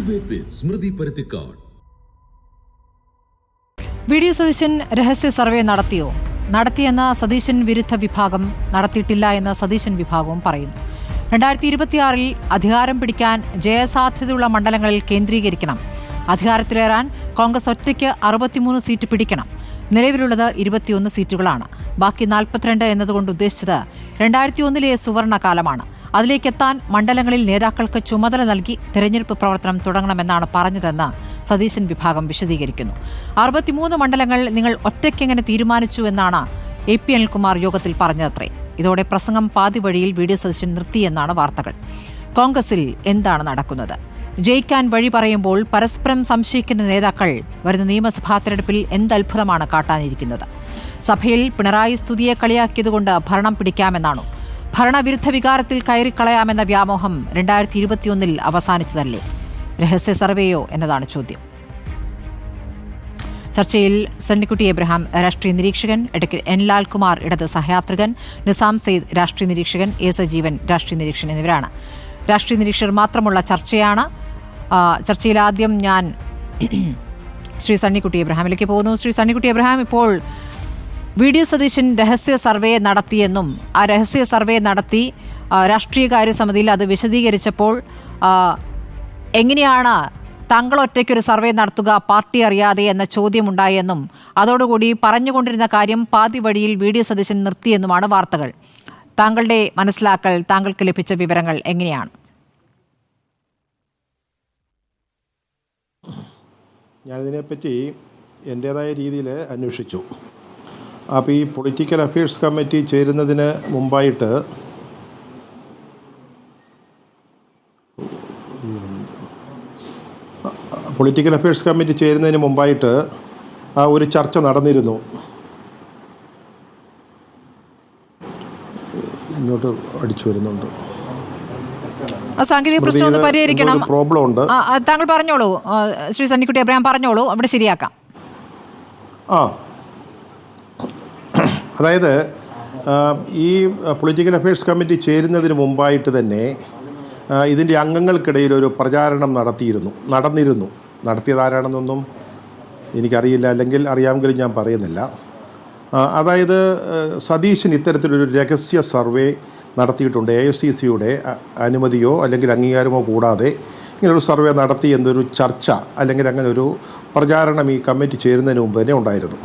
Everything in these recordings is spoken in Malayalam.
ഡിബേറ്റ് വിത്ത് സ്മൃതി പരുത്തിക്കാട്. വി.ഡി. സതീശൻ രഹസ്യ സർവേ നടത്തിയോ? നടത്തിയെന്ന സതീശൻ വിരുദ്ധ വിഭാഗം, നടത്തിയിട്ടില്ല എന്ന് സതീശൻ വിഭാഗവും പറയുന്നു. 2026 അധികാരം പിടിക്കാൻ ജയസാധ്യതയുള്ള മണ്ഡലങ്ങളിൽ കേന്ദ്രീകരിക്കണം. അധികാരത്തിലേറാൻ കോൺഗ്രസ് ഒറ്റയ്ക്ക് 63 സീറ്റ് പിടിക്കണം. നിലവിലുള്ളത് 21 സീറ്റുകളാണ്. ബാക്കി 42 എന്നതുകൊണ്ട് ഉദ്ദേശിച്ചത് 2001 സുവർണ കാലമാണ്. അതിലേക്കെത്താൻ മണ്ഡലങ്ങളിൽ നേതാക്കൾക്ക് ചുമതല നൽകി തെരഞ്ഞെടുപ്പ് പ്രവർത്തനം തുടങ്ങണമെന്നാണ് പറഞ്ഞതെന്ന് സതീശൻ വിഭാഗം വിശദീകരിക്കുന്നു. 63 മണ്ഡലങ്ങൾ നിങ്ങൾ ഒറ്റയ്ക്കെങ്ങനെ തീരുമാനിച്ചു എന്നാണ് AP അനിൽകുമാർ യോഗത്തിൽ പറഞ്ഞതത്രേ. ഇതോടെ പ്രസംഗം പാതി വഴിയിൽ വി.ഡി. സതീശൻ നിർത്തിയെന്നാണ് വാർത്തകൾ. കോൺഗ്രസിൽ എന്താണ് നടക്കുന്നത്? ജയിക്കാൻ വഴി പറയുമ്പോൾ പരസ്പരം സംശയിക്കുന്ന നേതാക്കൾ വരുന്ന നിയമസഭാ തെരഞ്ഞെടുപ്പിൽ എന്തത്ഭുതമാണ് കാട്ടാനിരിക്കുന്നത്? സഭയിൽ പിണറായി സ്തുതിയെ കളിയാക്കിയതുകൊണ്ട് ഭരണം പിടിക്കാമെന്നാണോ? ഭരണവിരുദ്ധ വികാരത്തിൽ കയറിക്കളയാമെന്ന വ്യാമോഹം 2021 അവസാനിച്ചതല്ലേ? രഹസ്യ സർവേയോ എന്നതാണ് ചോദ്യം. ചർച്ചയിൽ സണ്ണിക്കുട്ടി എബ്രഹാം, രാഷ്ട്രീയ നിരീക്ഷകൻ, അഡ്വക്കേറ്റ് N. ലാൽകുമാർ, ഇടത് സഹയാത്രികൻ, നിസാം സെയ്ദ്, രാഷ്ട്രീയ നിരീക്ഷകൻ, A. സജീവൻ, രാഷ്ട്രീയ നിരീക്ഷകൻ എന്നിവരാണ്. രാഷ്ട്രീയ നിരീക്ഷകർ മാത്രമുള്ള ചർച്ചയാണ്. ചർച്ചയിൽ ആദ്യം ഞാൻ ശ്രീ സണ്ണിക്കുട്ടി എബ്രഹാമിലേക്ക് പോകുന്നു. ശ്രീ സണ്ണിക്കുട്ടി എബ്രഹാം, ഇപ്പോൾ വി.ഡി. സതീശൻ രഹസ്യ സർവേ നടത്തിയെന്നും ആ രഹസ്യ സർവേ നടത്തി രാഷ്ട്രീയകാര്യ സമിതിയിൽ അത് വിശദീകരിച്ചപ്പോൾ എങ്ങനെയാണ് താങ്കൾ ഒറ്റയ്ക്കൊരു സർവേ നടത്തുക പാർട്ടി അറിയാതെ എന്ന ചോദ്യമുണ്ടായെന്നും അതോടുകൂടി പറഞ്ഞുകൊണ്ടിരുന്ന കാര്യം പാതി വഴിയിൽ വി.ഡി. സതീശൻ നിർത്തിയെന്നുമാണ് വാർത്തകൾ. താങ്കളുടെ മനസ്സിലാക്കൽ, താങ്കൾക്ക് ലഭിച്ച വിവരങ്ങൾ എങ്ങനെയാണ്? ഞാനിതിനെപ്പറ്റി എൻ്റേതായ രീതിയിൽ അന്വേഷിച്ചു. അപ്പോൾ ഈ പൊളിറ്റിക്കൽ അഫയേഴ്സ് കമ്മിറ്റി ചേരുന്നതിന് മുമ്പായിട്ട് ഒരു ചർച്ച നടന്നിരുന്നു. ഇങ്ങോട്ട് അടിച്ചു വരുന്നുണ്ട്. സാങ്കേതിക പ്രശ്നം ഒന്ന് പരിഹരിക്കണം. പ്രോബ്ലം ഉണ്ട്. താങ്കൾ പറഞ്ഞോളൂ ശ്രീ സണ്ണിക്കുട്ടി എബ്രഹാം, പറഞ്ഞോളൂ, അവിടെ ശരിയാക്കാം. അതായത് ഈ പൊളിറ്റിക്കൽ അഫയേഴ്സ് കമ്മിറ്റി ചേരുന്നതിന് മുമ്പായിട്ട് തന്നെ ഇതിൻ്റെ അംഗങ്ങൾക്കിടയിൽ ഒരു പ്രചാരണം നടന്നിരുന്നു. നടത്തിയതാരാണെന്നൊന്നും എനിക്കറിയില്ല, അല്ലെങ്കിൽ അറിയാമെങ്കിലും ഞാൻ പറയുന്നില്ല. അതായത് സതീശൻ ഇത്തരത്തിലൊരു രഹസ്യ സർവേ നടത്തിയിട്ടുണ്ട്. AICCയുടെ അനുമതിയോ അല്ലെങ്കിൽ അംഗീകാരമോ കൂടാതെ ഇങ്ങനൊരു സർവേ നടത്തി എന്നൊരു ചർച്ച അല്ലെങ്കിൽ അങ്ങനെ ഒരു പ്രചാരണം ഈ കമ്മിറ്റി ചേരുന്നതിന് മുമ്പ് തന്നെ ഉണ്ടായിരുന്നു.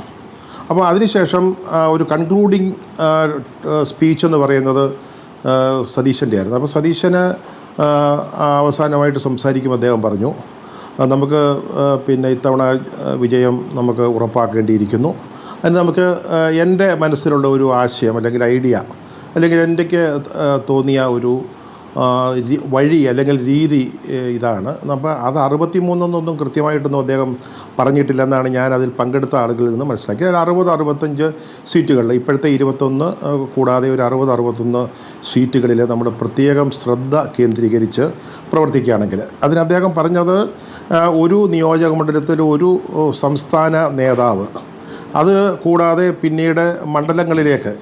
അപ്പോൾ അതിനുശേഷം ഒരു കൺക്ലൂഡിങ് സ്പീച്ച് എന്ന് പറയുന്നത് സതീശൻ്റെ ആയിരുന്നു. അപ്പോൾ സതീശന് അവസാനമായിട്ട് സംസാരിക്കുമ്പോൾ അദ്ദേഹം പറഞ്ഞു, നമുക്ക് ഇത്തവണ വിജയം നമുക്ക് ഉറപ്പാക്കേണ്ടിയിരിക്കുന്നു. അതിന് നമുക്ക് എൻ്റെ മനസ്സിലുള്ള ഒരു ആശയം അല്ലെങ്കിൽ ഐഡിയ അല്ലെങ്കിൽ എനിക്ക് തോന്നിയ ഒരു വഴി അല്ലെങ്കിൽ രീതി ഇതാണ്. അപ്പോൾ അത് 63 കൃത്യമായിട്ടൊന്നും അദ്ദേഹം പറഞ്ഞിട്ടില്ലെന്നാണ് ഞാൻ അതിൽ പങ്കെടുത്ത ആളുകളിൽ നിന്ന് മനസ്സിലാക്കിയത്. 60-65 സീറ്റുകളിൽ ഇപ്പോഴത്തെ 21 കൂടാതെ ഒരു 60-61 സീറ്റുകളിൽ നമ്മൾ പ്രത്യേകം ശ്രദ്ധ കേന്ദ്രീകരിച്ച് പ്രവർത്തിക്കുകയാണെങ്കിൽ അതിന് അദ്ദേഹം പറഞ്ഞത് ഒരു നിയോജക മണ്ഡലത്തിൽ ഒരു സംസ്ഥാന നേതാവ്, അത് കൂടാതെ പിന്നീട് മണ്ഡലങ്ങളിലേക്ക്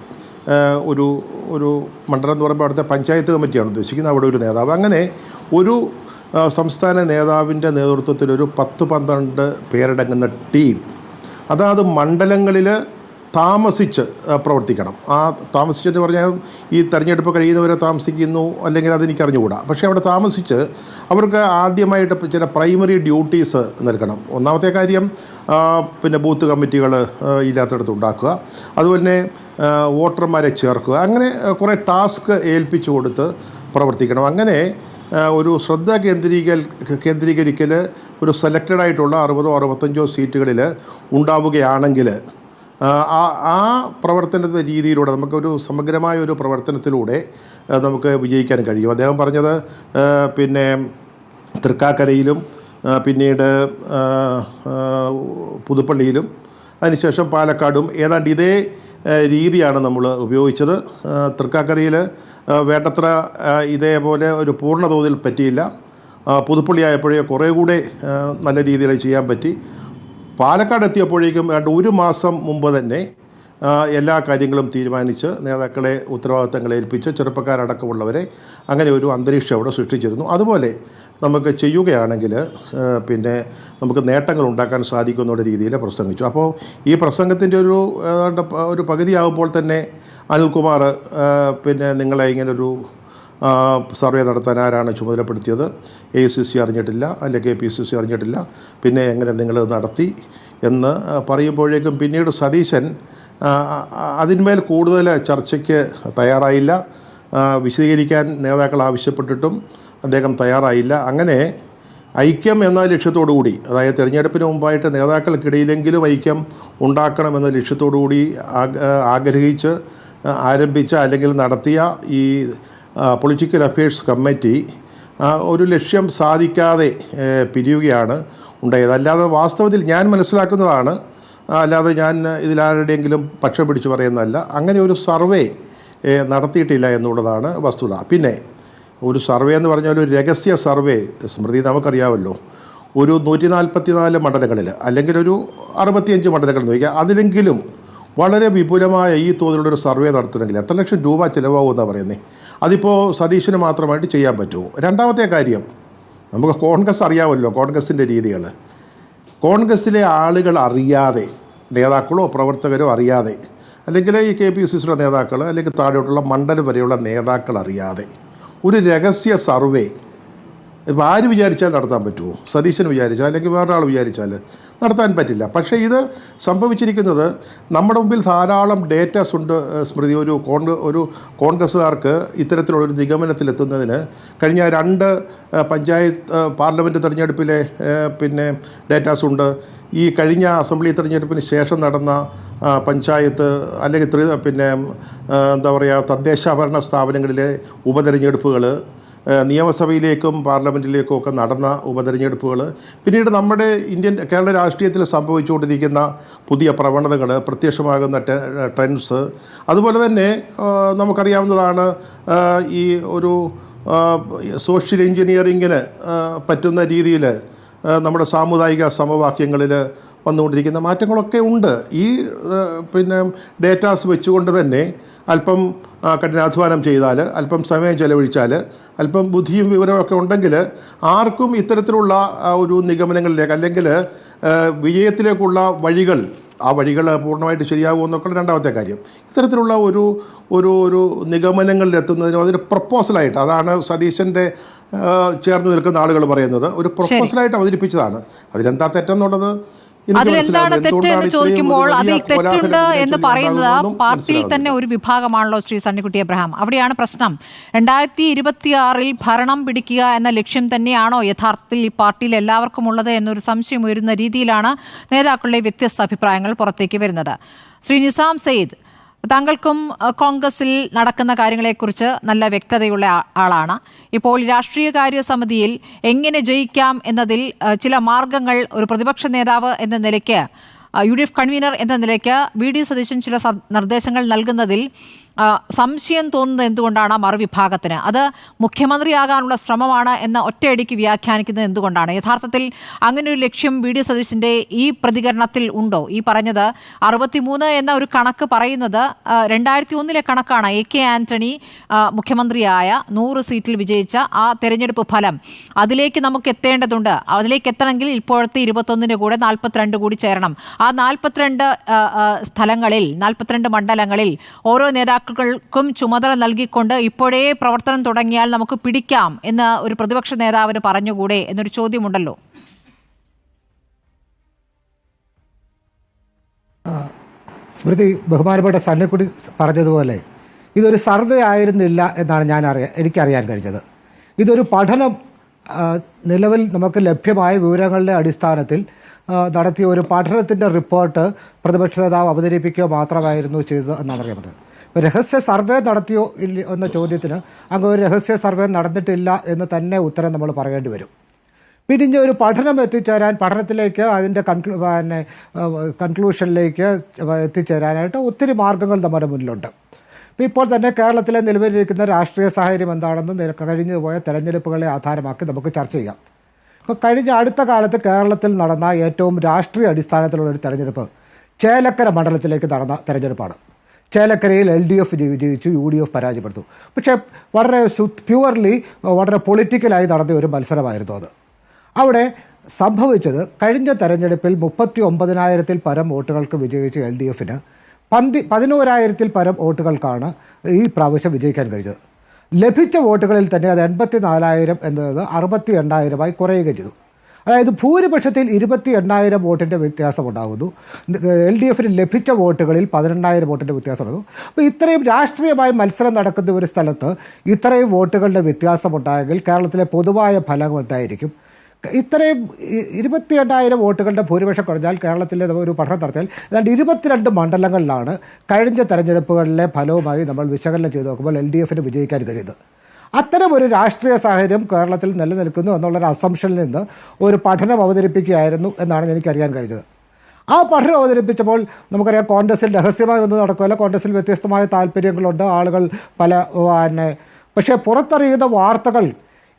ഒരു മണ്ഡലം എന്ന് പറയുമ്പോൾ അവിടുത്തെ പഞ്ചായത്ത് കമ്മിറ്റിയാണ് ഉദ്ദേശിക്കുന്നത്, അവിടെ ഒരു നേതാവ്, അങ്ങനെ ഒരു സംസ്ഥാന നേതാവിൻ്റെ നേതൃത്വത്തിൽ ഒരു 10-12 പേരടങ്ങുന്ന ടീം അതാത് മണ്ഡലങ്ങളിൽ താമസിച്ച് പ്രവർത്തിക്കണം. താമസിച്ചെന്ന് പറഞ്ഞാൽ ഈ തെരഞ്ഞെടുപ്പ് കഴിയുന്നവരെ താമസിക്കുന്നു അല്ലെങ്കിൽ അതെനിക്ക് അറിഞ്ഞുകൂടാ. പക്ഷേ അവിടെ താമസിച്ച് അവർക്ക് ആദ്യമായിട്ട് ചില പ്രൈമറി ഡ്യൂട്ടീസ് നൽകണം. ഒന്നാമത്തെ കാര്യം ബൂത്ത് കമ്മിറ്റികൾ ഇല്ലാത്തടത്ത് ഉണ്ടാക്കുക, അതുപോലെ തന്നെ വോട്ടർമാരെ ചേർക്കുക, അങ്ങനെ കുറേ ടാസ്ക് ഏൽപ്പിച്ചു കൊടുത്ത് പ്രവർത്തിക്കണം. അങ്ങനെ ഒരു ശ്രദ്ധ കേന്ദ്രീകരിക്കൽ ഒരു സെലക്റ്റഡ് ആയിട്ടുള്ള 60-65 സീറ്റുകളിൽ ഉണ്ടാവുകയാണെങ്കിൽ ആ പ്രവർത്തന രീതിയിലൂടെ നമുക്കൊരു സമഗ്രമായ ഒരു പ്രവർത്തനത്തിലൂടെ നമുക്ക് വിജയിക്കാൻ കഴിയും. അദ്ദേഹം പറഞ്ഞത് തൃക്കാക്കരയിലും പിന്നീട് പുതുപ്പള്ളിയിലും അതിനുശേഷം പാലക്കാടും ഏതാണ്ട് ഇതേ രീതിയാണ് നമ്മൾ ഉപയോഗിച്ചത്. തൃക്കാക്കരയിൽ വേണ്ടത്ര ഇതേപോലെ ഒരു പൂർണ്ണ തോതിൽ പറ്റിയില്ല. പുതുപ്പള്ളി ആയപ്പോഴേ കുറേ കൂടെ നല്ല രീതിയിൽ ചെയ്യാൻ പറ്റി. പാലക്കാട് എത്തിയപ്പോഴേക്കും 1 മാസം മുമ്പ് തന്നെ എല്ലാ കാര്യങ്ങളും തീരുമാനിച്ച് നേതാക്കളെ ഉത്തരവാദിത്തങ്ങൾ ഏൽപ്പിച്ച് ചെറുപ്പക്കാരടക്കമുള്ളവരെ അങ്ങനെ ഒരു അന്തരീക്ഷം അവിടെ സൃഷ്ടിച്ചിരുന്നു. അതുപോലെ നമുക്ക് ചെയ്യുകയാണെങ്കിൽ പിന്നെ നമുക്ക് നേട്ടങ്ങൾ ഉണ്ടാക്കാൻ സാധിക്കുമെന്നുള്ള രീതിയിൽ പ്രസംഗിച്ചു. അപ്പോൾ ഈ പ്രസംഗത്തിൻ്റെ ഒരു പകുതിയാകുമ്പോൾ തന്നെ അനിൽകുമാർ പിന്നെ നിങ്ങളെ ഇങ്ങനൊരു സർവേ നടത്താൻ ആരാണ് ചുമതലപ്പെടുത്തിയത്, AICC അറിഞ്ഞിട്ടില്ല, അല്ലെങ്കിൽ KPCC അറിഞ്ഞിട്ടില്ല, പിന്നെ എങ്ങനെ നിങ്ങൾ നടത്തി എന്ന് പറയുമ്പോഴേക്കും പിന്നീട് സതീശൻ അതിന്മേൽ കൂടുതൽ ചർച്ചയ്ക്ക് തയ്യാറായില്ല. വിശദീകരിക്കാൻ നേതാക്കൾ ആവശ്യപ്പെട്ടിട്ടും അദ്ദേഹം തയ്യാറായില്ല. അങ്ങനെ ഐക്യം എന്ന ലക്ഷ്യത്തോടു കൂടി, അതായത് തിരഞ്ഞെടുപ്പിന് മുമ്പായിട്ട് നേതാക്കൾക്കിടയിലെങ്കിലും ഐക്യം ഉണ്ടാക്കണമെന്ന ലക്ഷ്യത്തോടു കൂടി ആഗ്രഹിച്ച് ആരംഭിച്ച അല്ലെങ്കിൽ നടത്തിയ ഈ പൊളിറ്റിക്കൽ അഫയേഴ്സ് കമ്മിറ്റി ഒരു ലക്ഷ്യം സാധിക്കാതെ പിരിയുകയാണ് ഉണ്ടായത്. അല്ലാതെ വാസ്തവത്തിൽ ഞാൻ മനസ്സിലാക്കുന്നതാണ്, അല്ലാതെ ഞാൻ ഇതിലാരുടെയെങ്കിലും പക്ഷം പിടിച്ചു പറയുന്നതല്ല. അങ്ങനെ ഒരു സർവേ നടത്തിയിട്ടില്ല എന്നുള്ളതാണ് വസ്തുത. പിന്നെ ഒരു സർവേ എന്ന് പറഞ്ഞാൽ ഒരു രഹസ്യ സർവേ, സ്മൃതി നമുക്കറിയാമല്ലോ, ഒരു 144 മണ്ഡലങ്ങളിൽ അല്ലെങ്കിൽ ഒരു 65 മണ്ഡലങ്ങൾ നോക്കിയാൽ അതിലെങ്കിലും വളരെ വിപുലമായ ഈ തോതിലുള്ളൊരു സർവേ നടത്തണമെങ്കിൽ എത്ര ലക്ഷം രൂപ ചിലവാകുമെന്നാണ് പറയുന്നത്. അതിപ്പോൾ സതീശന് മാത്രമായിട്ട് ചെയ്യാൻ പറ്റുമോ? രണ്ടാമത്തെ കാര്യം, നമുക്ക് കോൺഗ്രസ് അറിയാമല്ലോ, കോൺഗ്രസിൻ്റെ രീതികൾ. കോൺഗ്രസ്സിലെ ആളുകൾ അറിയാതെ, നേതാക്കളോ പ്രവർത്തകരോ അറിയാതെ, അല്ലെങ്കിൽ ഈ KPCCയുടെ നേതാക്കൾ അല്ലെങ്കിൽ താഴോട്ടുള്ള മണ്ഡലം വരെയുള്ള നേതാക്കൾ അറിയാതെ ഒരു രഹസ്യ സർവേ ഇപ്പോൾ ആര് വിചാരിച്ചാൽ നടത്താൻ പറ്റുമോ? സതീശൻ വിചാരിച്ചാൽ അല്ലെങ്കിൽ വേറൊരാൾ വിചാരിച്ചാൽ നടത്താൻ പറ്റില്ല. പക്ഷേ ഇത് സംഭവിച്ചിരിക്കുന്നത് നമ്മുടെ മുമ്പിൽ ധാരാളം ഡേറ്റാസ് ഉണ്ട് സ്മൃതി. ഒരു കോൺഗ്രസ്സുകാർക്ക് ഇത്തരത്തിലുള്ളൊരു നിഗമനത്തിലെത്തുന്നതിന് കഴിഞ്ഞ 2 പാർലമെൻറ്റ് തെരഞ്ഞെടുപ്പിലെ പിന്നെ ഡേറ്റാസ് ഉണ്ട്. ഈ കഴിഞ്ഞ അസംബ്ലി തെരഞ്ഞെടുപ്പിന് ശേഷം നടന്ന പഞ്ചായത്ത് അല്ലെങ്കിൽ പിന്നെ എന്താ പറയുക തദ്ദേശ ഭരണ സ്ഥാപനങ്ങളിലെ ഉപതെരഞ്ഞെടുപ്പുകൾ, നിയമസഭയിലേക്കും പാർലമെൻറ്റിലേക്കും ഒക്കെ നടന്ന ഉപതെരഞ്ഞെടുപ്പുകൾ, പിന്നീട് നമ്മുടെ കേരള രാഷ്ട്രീയത്തിൽ സംഭവിച്ചുകൊണ്ടിരിക്കുന്ന പുതിയ പ്രവണതകൾ, പ്രത്യക്ഷമാകുന്ന ട്രെൻഡ്സ്, അതുപോലെ തന്നെ നമുക്കറിയാവുന്നതാണ് ഈ ഒരു സോഷ്യൽ എഞ്ചിനീയറിങ്ങിന് പറ്റുന്ന രീതിയിൽ നമ്മുടെ സാമുദായിക സമവാക്യങ്ങളിൽ വന്നുകൊണ്ടിരിക്കുന്ന മാറ്റങ്ങളൊക്കെ ഉണ്ട്. ഈ പിന്നെ ഡേറ്റാസ് വെച്ചുകൊണ്ട് തന്നെ അല്പം കഠിനാധ്വാനം ചെയ്താൽ, അല്പം സമയം ചെലവഴിച്ചാൽ, അല്പം ബുദ്ധിയും വിവരമൊക്കെ ഉണ്ടെങ്കിൽ ആർക്കും ഇത്തരത്തിലുള്ള ഒരു നിഗമനങ്ങളിലേക്ക് അല്ലെങ്കിൽ വിജയത്തിലേക്കുള്ള വഴികൾ, ആ വഴികൾ പൂർണ്ണമായിട്ട് ശരിയാകുമെന്നൊക്കെയുള്ള രണ്ടാമത്തെ കാര്യം. ഇത്തരത്തിലുള്ള ഒരു നിഗമനങ്ങളിലെത്തുന്നതിനും അതിന് പ്രപ്പോസലായിട്ട്, അതാണ് സതീശൻ്റെ ചേർന്ന് നിൽക്കുന്ന ആളുകൾ പറയുന്നത്, ഒരു പ്രപ്പോസലായിട്ട് അവതരിപ്പിച്ചതാണ്. അതിലെന്താ തെറ്റെന്നുള്ളത് അതിലെന്താണ് തെറ്റ് എന്ന് ചോദിക്കുമ്പോൾ അതിൽ തെറ്റുണ്ട് എന്ന് പറയുന്നത് പാർട്ടിയിൽ തന്നെ ഒരു വിഭാഗമാണല്ലോ ശ്രീ സണ്ണിക്കുട്ടി എബ്രഹാം. അവിടെയാണ് പ്രശ്നം. 2026 ഭരണം പിടിക്കുക എന്ന ലക്ഷ്യം തന്നെയാണോ യഥാർത്ഥത്തിൽ ഈ പാർട്ടിയിൽ എല്ലാവർക്കും ഉള്ളത് എന്നൊരു സംശയം ഉയരുന്ന രീതിയിലാണ് നേതാക്കളുടെ വ്യത്യസ്ത അഭിപ്രായങ്ങൾ പുറത്തേക്ക് വരുന്നത്. ശ്രീ നിസാം സയ്യിദ്, താങ്കൾക്കും കോൺഗ്രസിൽ നടക്കുന്ന കാര്യങ്ങളെക്കുറിച്ച് നല്ല വ്യക്തതയുള്ള ആളാണ്. ഇപ്പോൾ രാഷ്ട്രീയകാര്യ സമിതിയിൽ എങ്ങനെ ജയിക്കാം എന്നതിൽ ചില മാർഗങ്ങൾ ഒരു പ്രതിപക്ഷ നേതാവ് എന്ന നിലയ്ക്ക്, UDF കൺവീനർ എന്ന നിലയ്ക്ക് VD സതീശൻ ചില നിർദ്ദേശങ്ങൾ നൽകുന്നതിൽ സംശയം തോന്നുന്നത് എന്തുകൊണ്ടാണ് മറുവിഭാഗത്തിന്? അത് മുഖ്യമന്ത്രിയാകാനുള്ള ശ്രമമാണ് എന്ന ഒറ്റയടിക്ക് വ്യാഖ്യാനിക്കുന്നത് എന്തുകൊണ്ടാണ്? യഥാർത്ഥത്തിൽ അങ്ങനെ ഒരു ലക്ഷ്യം VD സതീശൻ്റെ ഈ പ്രതികരണത്തിൽ ഉണ്ടോ? ഈ പറഞ്ഞത് 63 എന്ന ഒരു കണക്ക് പറയുന്നത് 2001 കണക്കാണ്. AK ആന്റണി മുഖ്യമന്ത്രിയായ 100 സീറ്റിൽ വിജയിച്ച ആ തെരഞ്ഞെടുപ്പ് ഫലം. അതിലേക്ക് നമുക്ക് എത്തേണ്ടതുണ്ട്. അതിലേക്ക് എത്തണമെങ്കിൽ ഇപ്പോഴത്തെ 21 കൂടെ 42 കൂടി ചേരണം. ആ 42 സ്ഥലങ്ങളിൽ, 42 മണ്ഡലങ്ങളിൽ ഓരോ നേതാക്കൾക്കും ചുമതല നൽകിക്കൊണ്ട് ഇപ്പോഴേ പ്രവർത്തനം തുടങ്ങിയാൽ നമുക്ക് പിടിക്കാം എന്ന് ഒരു പ്രതിപക്ഷ നേതാവിന് പറഞ്ഞുകൂടെ എന്നൊരു ചോദ്യമുണ്ടല്ലോ. സ്മൃതി, ബഹുമാനപ്പെട്ട സണ്ണിക്കുട്ടി പറഞ്ഞതുപോലെ ഇതൊരു സർവേ ആയിരുന്നില്ല എന്നാണ് എനിക്കറിയാൻ കഴിഞ്ഞത്. ഇതൊരു പഠനം, നിലവിൽ നമുക്ക് ലഭ്യമായ വിവരങ്ങളുടെ അടിസ്ഥാനത്തിൽ നടത്തിയ ഒരു പഠനത്തിൻ്റെ റിപ്പോർട്ട് പ്രതിപക്ഷ നേതാവ് അവതരിപ്പിക്കുക മാത്രമായിരുന്നു ചെയ്തത് എന്നാണ് അറിയപ്പെട്ടത്. രഹസ്യ സർവേ നടത്തിയോ ഇല്ല എന്ന ചോദ്യത്തിന് അങ്ങ് ഒരു രഹസ്യ സർവേ നടന്നിട്ടില്ല എന്ന് തന്നെ ഉത്തരം നമ്മൾ പറയേണ്ടി വരും. പിന്നെ ഒരു പഠനം എത്തിച്ചേരാൻ, പഠനത്തിലേക്ക് അതിൻ്റെ കൺക്ലൂഷനിലേക്ക് എത്തിച്ചേരാനായിട്ട് ഒത്തിരി മാർഗങ്ങൾ നമ്മുടെ മുന്നിലുണ്ട്. ഇപ്പോൾ തന്നെ കേരളത്തിലെ നിലവിലിരിക്കുന്ന രാഷ്ട്രീയ സാഹചര്യം എന്താണെന്ന് കഴിഞ്ഞു പോയ തെരഞ്ഞെടുപ്പുകളെ ആധാരമാക്കി നമുക്ക് ചർച്ച ചെയ്യാം. ഇപ്പോൾ അടുത്ത കാലത്ത് കേരളത്തിൽ നടന്ന ഏറ്റവും രാഷ്ട്രീയ അടിസ്ഥാനത്തിലുള്ളൊരു തെരഞ്ഞെടുപ്പ് ചേലക്കര മണ്ഡലത്തിലേക്ക് നടന്ന തെരഞ്ഞെടുപ്പാണ്. ചേലക്കരയിൽ LDF വിജയിച്ചു, UDF പരാജയപ്പെടുത്തു. പക്ഷേ വളരെ പ്യുവർലി വളരെ പൊളിറ്റിക്കലായി നടന്ന ഒരു മത്സരമായിരുന്നു അത്. അവിടെ സംഭവിച്ചത് കഴിഞ്ഞ തെരഞ്ഞെടുപ്പിൽ 39,000-ൽ പരം വോട്ടുകൾക്ക് വിജയിച്ച LDFന് 11,000-ൽ പരം വോട്ടുകൾക്കാണ് ഈ പ്രാവശ്യം വിജയിക്കാൻ കഴിഞ്ഞത്. ലഭിച്ച വോട്ടുകളിൽ തന്നെ അത് 84,000 എന്നത് 68,000-ആയി കുറയുകയും ചെയ്തു. അതായത് ഭൂരിപക്ഷത്തിൽ 28,000 വോട്ടിൻ്റെ വ്യത്യാസമുണ്ടാകുന്നു. LDFന് ലഭിച്ച വോട്ടുകളിൽ 18,000 വോട്ടിൻ്റെ വ്യത്യാസമുണ്ടാകുന്നു. അപ്പോൾ ഇത്രയും രാഷ്ട്രീയമായി മത്സരം നടക്കുന്ന ഒരു സ്ഥലത്ത് ഇത്രയും വോട്ടുകളുടെ വ്യത്യാസമുണ്ടായെങ്കിൽ കേരളത്തിലെ പൊതുവായ ഫലം എന്തായിരിക്കും? ഇത്രയും 28,000 വോട്ടുകളുടെ ഭൂരിപക്ഷം കുറഞ്ഞാൽ കേരളത്തിലെ ഒരു പഠനം നടത്തിയാൽ ഏതാണ്ട് 22 മണ്ഡലങ്ങളിലാണ് കഴിഞ്ഞ തെരഞ്ഞെടുപ്പുകളിലെ ഫലവുമായി നമ്മൾ വിശകലനം ചെയ്ത് നോക്കുമ്പോൾ LDFന് വിജയിക്കാൻ കഴിയുന്നത്. അത്തരമൊരു രാഷ്ട്രീയ സാഹചര്യം കേരളത്തിൽ നിലനിൽക്കുന്നു എന്നുള്ളൊരു അസംഷനിൽ നിന്ന് ഒരു പഠനം അവതരിപ്പിക്കുകയായിരുന്നു എന്നാണ് എനിക്കറിയാൻ കഴിഞ്ഞത്. ആ പഠനം അവതരിപ്പിച്ചപ്പോൾ നമുക്കറിയാം കോൺഗ്രസിൽ രഹസ്യമായി ഒന്നും നടക്കുകയില്ല. കോൺഗ്രസിൽ വ്യത്യസ്തമായ താല്പര്യങ്ങളുണ്ട്, ആളുകൾ പക്ഷേ പുറത്തറിയുന്ന വാർത്തകൾ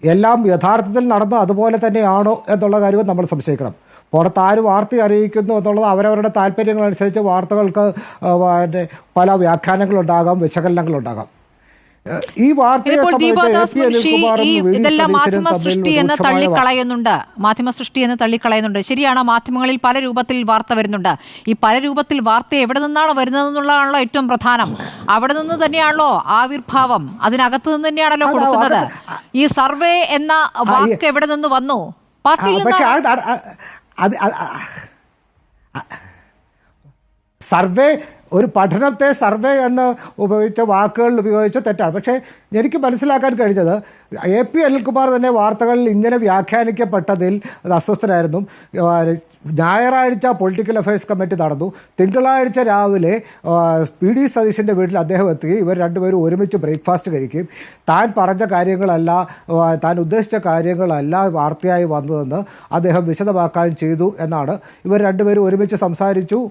എല്ലാം യഥാർത്ഥത്തിൽ നടന്ന് അതുപോലെ തന്നെയാണോ എന്നുള്ള കാര്യവും നമ്മൾ സംശയിക്കണം. പുറത്താര് വാർത്ത അറിയിക്കുന്നു എന്നുള്ളത് അവരവരുടെ താല്പര്യങ്ങളനുസരിച്ച് വാർത്തകൾക്ക് പല വ്യാഖ്യാനങ്ങളുണ്ടാകാം, വിശകലനങ്ങളുണ്ടാകാം. ഈ വാർത്തയെ ഇതെല്ലാം മാധ്യമ സൃഷ്ടി എന്ന് തള്ളിക്കളയുന്നുണ്ട്. ശരിയാണ്, മാധ്യമങ്ങളിൽ പല രൂപത്തിൽ വാർത്ത വരുന്നുണ്ട്. ഈ പല രൂപത്തിൽ വാർത്ത എവിടെ നിന്നാണ് വരുന്നതെന്നുള്ളതാണല്ലോ ഏറ്റവും പ്രധാനം. അവിടെ നിന്ന് തന്നെയാണല്ലോ ആവിർഭാവം, അതിനകത്ത് നിന്ന് തന്നെയാണല്ലോ കൊടുക്കുന്നത്. ഈ സർവേ എന്ന വാക്ക് എവിടെ നിന്ന് വന്നു? സർവേ ഒരു പഠനത്തെ സർവേ എന്ന് ഉപയോഗിച്ച വാക്കുകളിൽ ഉപയോഗിച്ച തെറ്റാണ്. പക്ഷേ എനിക്ക് മനസ്സിലാക്കാൻ കഴിഞ്ഞത് AP അനിൽകുമാർ തന്നെ വാർത്തകളിൽ ഇങ്ങനെ വ്യാഖ്യാനിക്കപ്പെട്ടതിൽ അത് അസ്വസ്ഥനായിരുന്നു. ഞായറാഴ്ച പൊളിറ്റിക്കൽ അഫയേഴ്സ് കമ്മിറ്റി നടന്നു. തിങ്കളാഴ്ച രാവിലെ PD സതീശൻ്റെ വീട്ടിൽ അദ്ദേഹം എത്തുകയും ഇവർ രണ്ടുപേരും ഒരുമിച്ച് ബ്രേക്ക്ഫാസ്റ്റ് കഴിക്കുകയും താൻ പറഞ്ഞ കാര്യങ്ങളല്ല, താൻ ഉദ്ദേശിച്ച കാര്യങ്ങളല്ല വാർത്തയായി വന്നതെന്ന് അദ്ദേഹം വിശദമാക്കുകയും ചെയ്തു എന്നാണ്. ഇവർ രണ്ടുപേരും ഒരുമിച്ച് സംസാരിച്ചു.